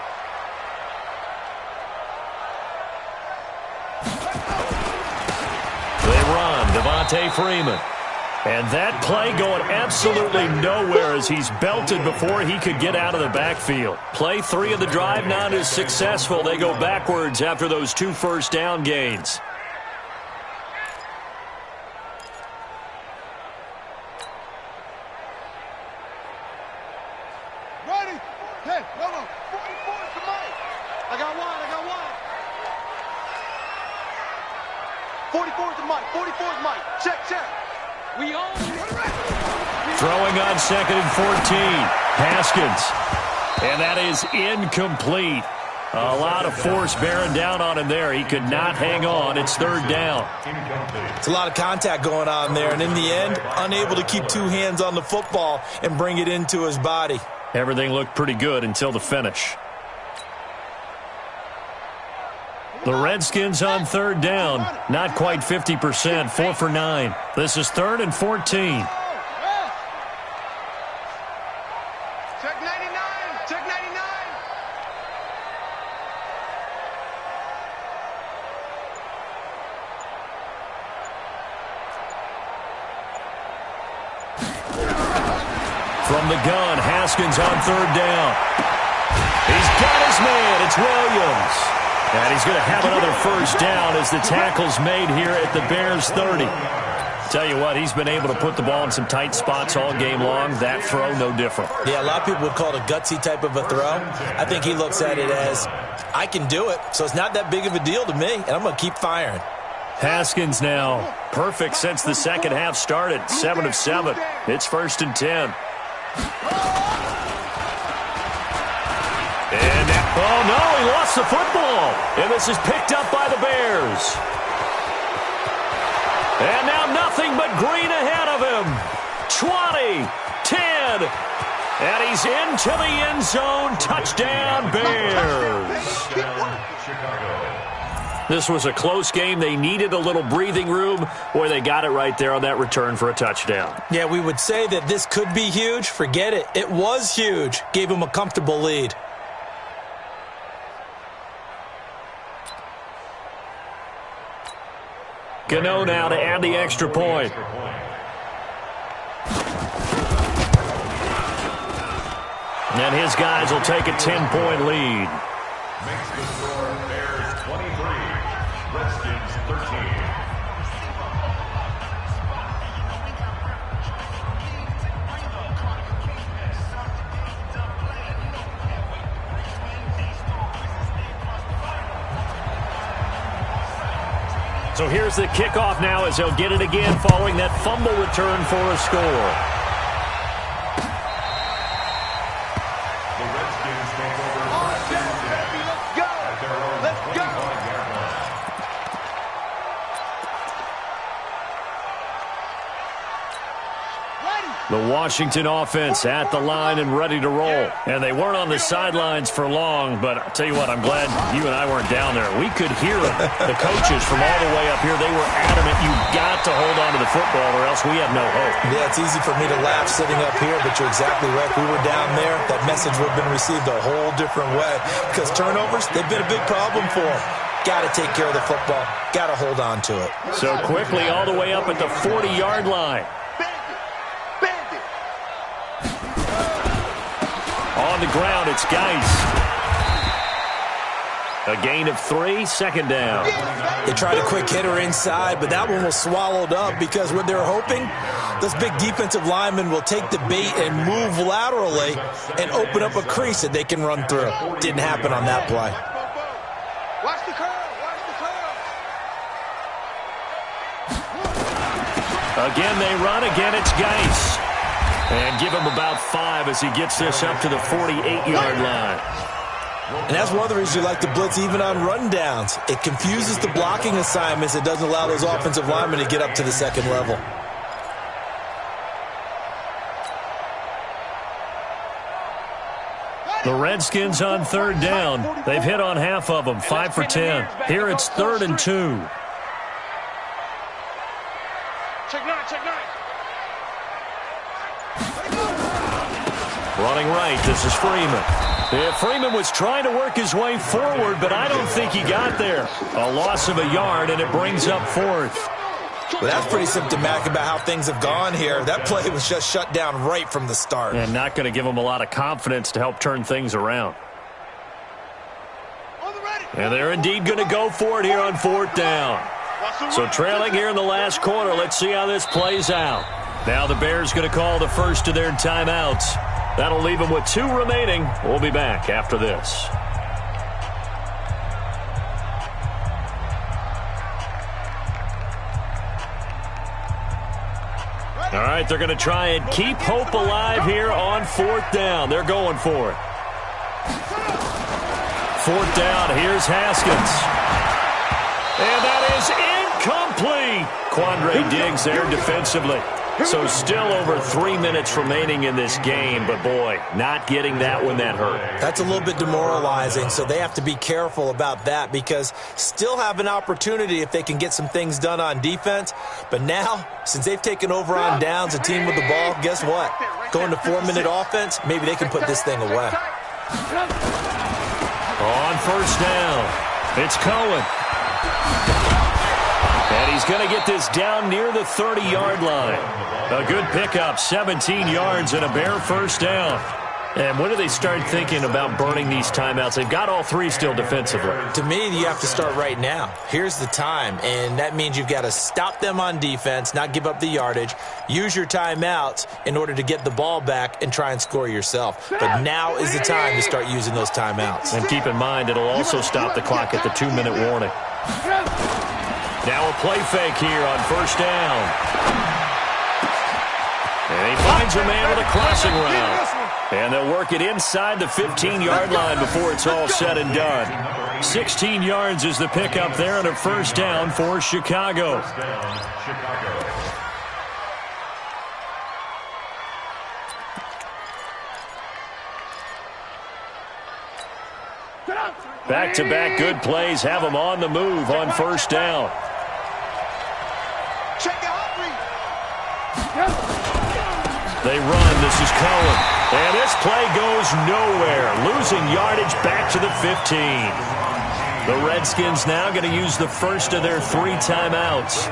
Speaker 3: They run, Devontae Freeman. And that play going absolutely nowhere as he's belted before he could get out of the backfield. Play 3 of the drive not as successful. They go backwards after those 2 first down gains.
Speaker 5: 44 is the mic. 44 is Mike. Check. We on.
Speaker 3: Throwing on 2nd and 14. Haskins. And that is incomplete. A lot of force bearing down on him there. He could not hang on. It's 3rd down.
Speaker 6: It's a lot of contact going on there, and in the end, unable to keep 2 hands on the football and bring it into his body.
Speaker 3: Everything looked pretty good until the finish. The Redskins on 3rd down. Not quite 50%. 4 for 9. This is 3rd and 14.
Speaker 5: Check 99. Check 99.
Speaker 3: From the gun, Haskins on 3rd down. He's got his man. It's Williams. And he's going to have another 1st down as the tackle's made here at the Bears' 30. Tell you what, he's been able to put the ball in some tight spots all game long. That throw, no different.
Speaker 6: Yeah, a lot of people would call it a gutsy type of a throw. I think he looks at it as, I can do it, so it's not that big of a deal to me, and I'm going to keep firing.
Speaker 3: Haskins now perfect since the second half started. 7 of 7. It's 1st and 10. And oh no, he lost the football. And this is picked up by the Bears. And now nothing but green ahead of him. 20, 10, and he's into the end zone. Touchdown, Bears. This was a close game. They needed a little breathing room. Boy, they got it right there on that return for a touchdown.
Speaker 6: Yeah, we would say that this could be huge. Forget it. It was huge. Gave him a comfortable lead.
Speaker 3: Gano now to add the extra point. And his guys will take a 10-point lead.
Speaker 4: Makes the score Bears 23, Redskins 13.
Speaker 3: So here's the kickoff now as they'll get it again following that fumble return for a score.
Speaker 4: The Redskins take over first and 10 at their own 25-yard line.
Speaker 3: The Washington offense at the line and ready to roll. And they weren't on the sidelines for long, but I'll tell you what, I'm glad you and I weren't down there. We could hear the coaches from all the way up here. They were adamant, you've got to hold on to the football or else we have no hope.
Speaker 6: Yeah, it's easy for me to laugh sitting up here, but you're exactly right. If we were down there, that message would have been received a whole different way. Because turnovers, they've been a big problem for them. Got to take care of the football. Got to hold on to it.
Speaker 3: So quickly all the way up at the 40-yard line. On the ground, it's Geis. A gain of 3, 2nd down.
Speaker 6: They tried a quick hitter inside, but that one was swallowed up because what they're hoping, this big defensive lineman will take the bait and move laterally and open up a crease that they can run through. Didn't happen on that play.
Speaker 5: Watch the curve.
Speaker 3: Again, they run. Again, it's Geis. And give him about 5 as he gets this up to the 48-yard line.
Speaker 6: And that's one of the reasons you like to blitz even on rundowns. It confuses the blocking assignments. It doesn't allow those offensive linemen to get up to the second level.
Speaker 3: The Redskins on 3rd down. They've hit on half of them, 5 for 10. Here it's 3rd and 2.
Speaker 5: Check 9.
Speaker 3: Running right, this is Freeman. Yeah, Freeman was trying to work his way forward, but I don't think he got there. A loss of a yard, and it brings up 4th.
Speaker 6: Well, that's pretty symptomatic about how things have gone here. That play was just shut down right from the start.
Speaker 3: And not going to give him a lot of confidence to help turn things around. And they're indeed going to go for it here on 4th down. So trailing here in the last quarter, let's see how this plays out. Now the Bears going to call the first of their timeouts. That'll leave them with 2 remaining. We'll be back after this. All right, they're going to try and keep hope alive here on 4th down. They're going for it. 4th down, here's Haskins. And that is incomplete. Quandre Diggs there defensively. So still over 3 minutes remaining in this game, but boy, not getting that when that hurt.
Speaker 6: That's a little bit demoralizing, so they have to be careful about that because still have an opportunity if they can get some things done on defense. But now, since they've taken over on downs, a team with the ball, guess what? Going to 4-minute offense, maybe they can put this thing away.
Speaker 3: On 1st down, it's Cohen. And he's going to get this down near the 30-yard line. A good pickup, 17 yards and a bare 1st down. And when do they start thinking about burning these timeouts? They've got all 3 still defensively.
Speaker 6: To me, you have to start right now. Here's the time, and that means you've got to stop them on defense, not give up the yardage, use your timeouts in order to get the ball back and try and score yourself. But now is the time to start using those timeouts.
Speaker 3: And keep in mind, it'll also stop the clock at the 2-minute warning. Now a play fake here on 1st down. And he finds a man with a crossing route. And they'll work it inside the 15-yard line before it's all said and done. 16 yards is the pickup there and a 1st down for Chicago. Back-to-back good plays have them on the move on 1st down. They run. This is Cohen. And this play goes nowhere. Losing yardage back to the 15. The Redskins now going to use the first of their 3 timeouts.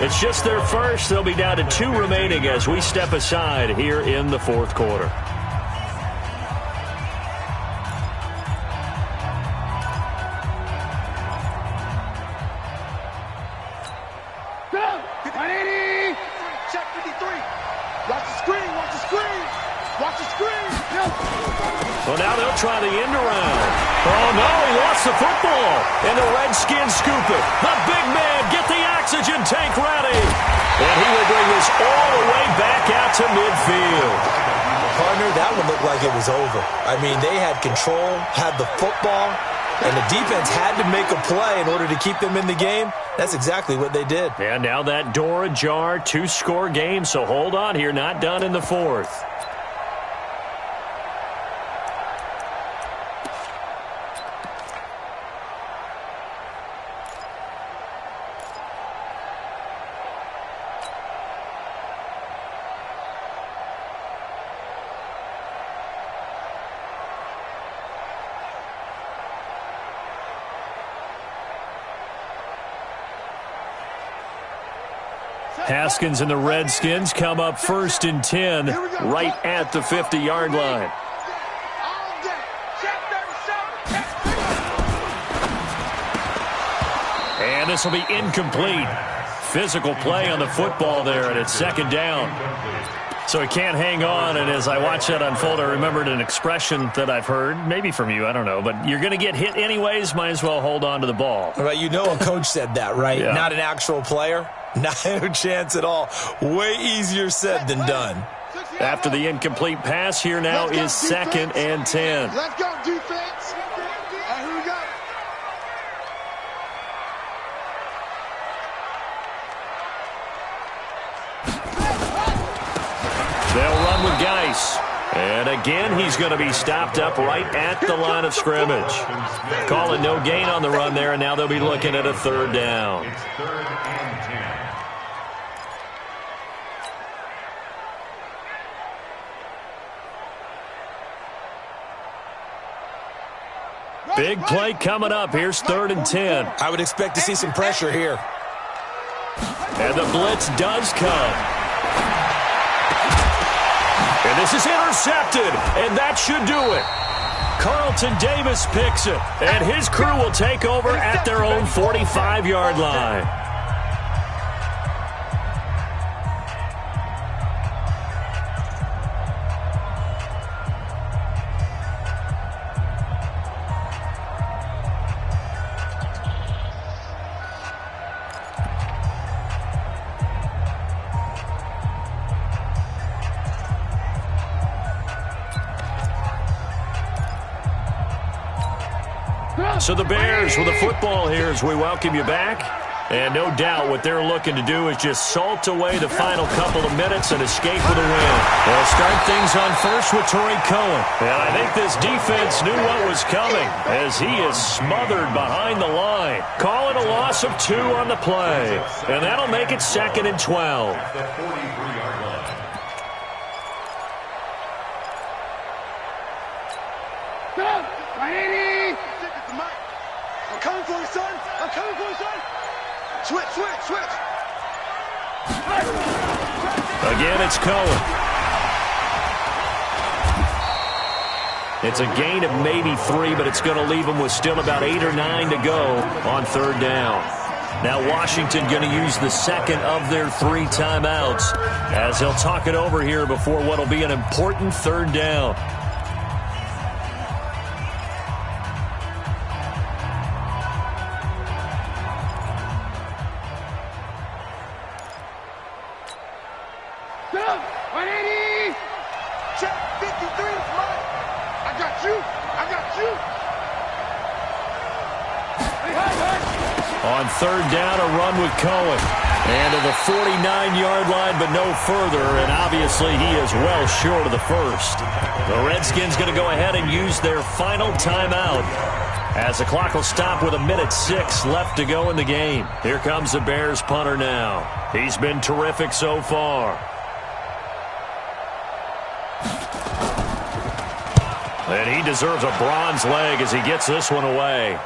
Speaker 3: It's just their first. They'll be down to 2 remaining as we step aside here in the 4th quarter. Well, now they'll try the end around. Oh, no, he lost the football. And the Redskins scoop it. The big man, get the oxygen tank ready. And he will bring this all the way back out to midfield.
Speaker 6: Partner, that one looked like it was over. I mean, they had control, had the football, and the defense had to make a play in order to keep them in the game. That's exactly what they did.
Speaker 3: And now that door ajar, 2-score game, so hold on here, not done in the 4th. Haskins and the Redskins come up 1st and 10 right at the 50-yard line. And this will be incomplete. Physical play on the football there, and it's 2nd down. So he can't hang on, and as I watch that unfold, I remembered an expression that I've heard, maybe from you, I don't know, but you're going to get hit anyways, might as well hold on to the ball.
Speaker 6: Well, you know a coach said that, right?
Speaker 3: Yeah.
Speaker 6: Not an actual player. No chance at all. Way easier said than done.
Speaker 3: After the incomplete pass, here now is 2nd and 10.
Speaker 5: Let's go, defense. Here we go.
Speaker 3: They'll run with Geis. And again, he's going to be stopped up right at the line of scrimmage. Call it no gain on the run there, and now they'll be looking at a 3rd down.
Speaker 4: It's 3rd and 10.
Speaker 3: Big play coming up. Here's 3rd and 10.
Speaker 6: I would expect to see some pressure here.
Speaker 3: And the blitz does come. And this is intercepted, and that should do it. Carlton Davis picks it, and his crew will take over at their own 45-yard line. So the Bears with the football here as we welcome you back. And no doubt what they're looking to do is just salt away the final couple of minutes and escape with a win. They'll start things on first with Torrey Cohen. And I think this defense knew what was coming as he is smothered behind the line. Call it a loss of 2 on the play. And that'll make it 2nd and 12.
Speaker 4: At the 43-yard line.
Speaker 5: I'm coming for you, son. I'm coming for you, son. Switch.
Speaker 3: Again, it's Cohen. It's a gain of maybe 3, but it's going to leave them with still about 8 or 9 to go on 3rd down. Now Washington going to use the second of their 3 timeouts as they'll talk it over here before what will be an important 3rd down.
Speaker 5: Check 53, Mike. I got you.
Speaker 3: On 3rd down, a run with Cohen. And to the 49-yard line, but no further. And obviously, he is well short of the first. The Redskins going to go ahead and use their final timeout as the clock will stop with 1:06 left to go in the game. Here comes the Bears punter now. He's been terrific so far. And he deserves a bronze leg as he gets this one away.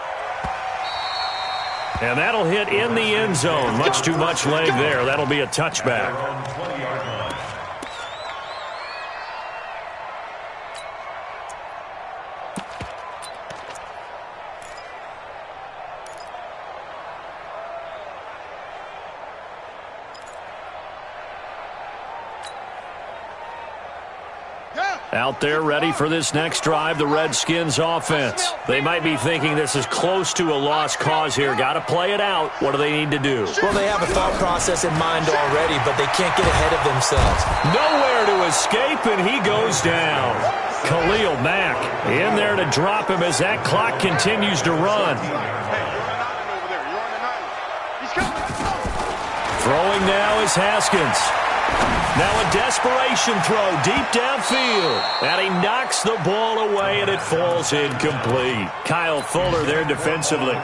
Speaker 3: And that'll hit in the end zone. Much too much leg there. That'll be a touchback. Out there ready for this next drive, the Redskins offense. They might be thinking this is close to a lost cause here. Got to play it out. What do they need to do?
Speaker 6: Well, they have a thought process in mind already, but they can't get ahead of themselves.
Speaker 3: Nowhere to escape, and he goes down. Khalil Mack in there to drop him as that clock continues to run. Throwing now is Haskins. Now a desperation throw deep downfield. And he knocks the ball away, and it falls incomplete. Kyle Fuller there defensively.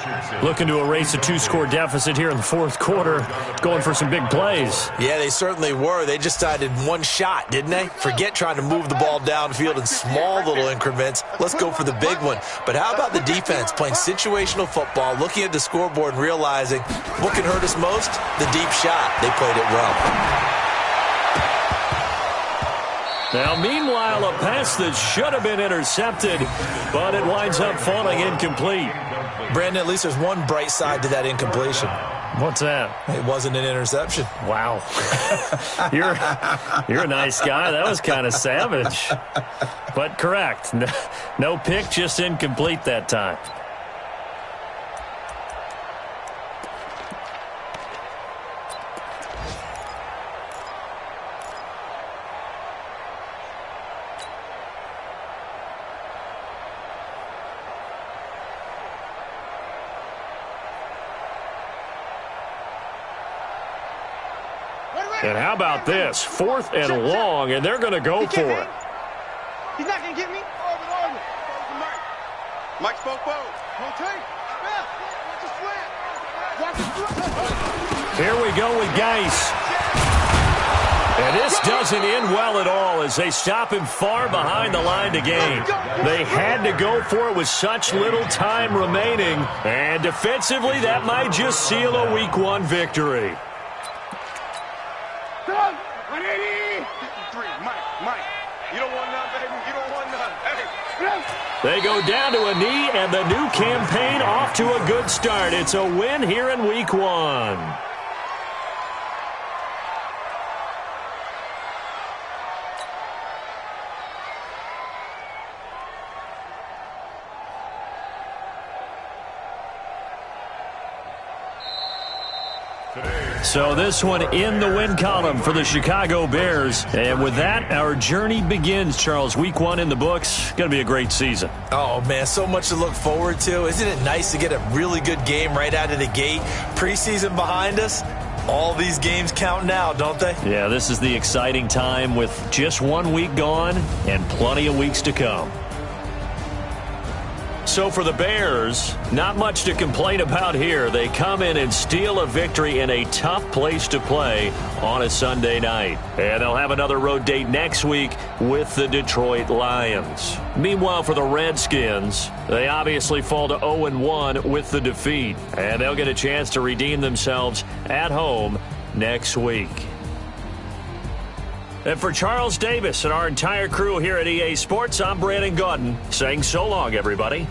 Speaker 3: Looking to erase a 2-score deficit here in the 4th quarter. Going for some big plays.
Speaker 6: Yeah, they certainly were. They just decided one shot, didn't they? Forget trying to move the ball downfield in small little increments. Let's go for the big one. But how about the defense playing situational football, looking at the scoreboard and realizing what can hurt us most? The deep shot. They played it well.
Speaker 3: Now, meanwhile, a pass that should have been intercepted, but it winds up falling incomplete.
Speaker 6: Brandon, at least there's one bright side to that incompletion.
Speaker 3: What's that?
Speaker 6: It wasn't an interception.
Speaker 3: Wow. You're a nice guy. That was kind of savage. But correct. No pick, just incomplete that time. And how about this? 4th and long, and they're going to go for it.
Speaker 5: He's not going to get me. Mike spoke forward.
Speaker 3: Here we go with Geis. And this doesn't end well at all as they stop him far behind the line to gain. They had to go for it with such little time remaining. And defensively, that might just seal a Week 1 victory.
Speaker 5: Mike, you don't want none, baby. You don't want none. Hey.
Speaker 3: They go down to a knee, and the new campaign off to a good start. It's a win here in Week 1.
Speaker 4: Today.
Speaker 3: So this one in the win column for the Chicago Bears. And with that, our journey begins, Charles. Week 1 in the books. Going to be a great season.
Speaker 6: Oh, man, so much to look forward to. Isn't it nice to get a really good game right out of the gate? Preseason behind us. All these games count now, don't they?
Speaker 3: Yeah, this is the exciting time with just 1 week gone and plenty of weeks to come. So for the Bears, not much to complain about here. They come in and steal a victory in a tough place to play on a Sunday night. And they'll have another road date next week with the Detroit Lions. Meanwhile, for the Redskins, they obviously fall to 0-1 with the defeat. And they'll get a chance to redeem themselves at home next week. And for Charles Davis and our entire crew here at EA Sports, I'm Brandon Gaudin saying so long, everybody.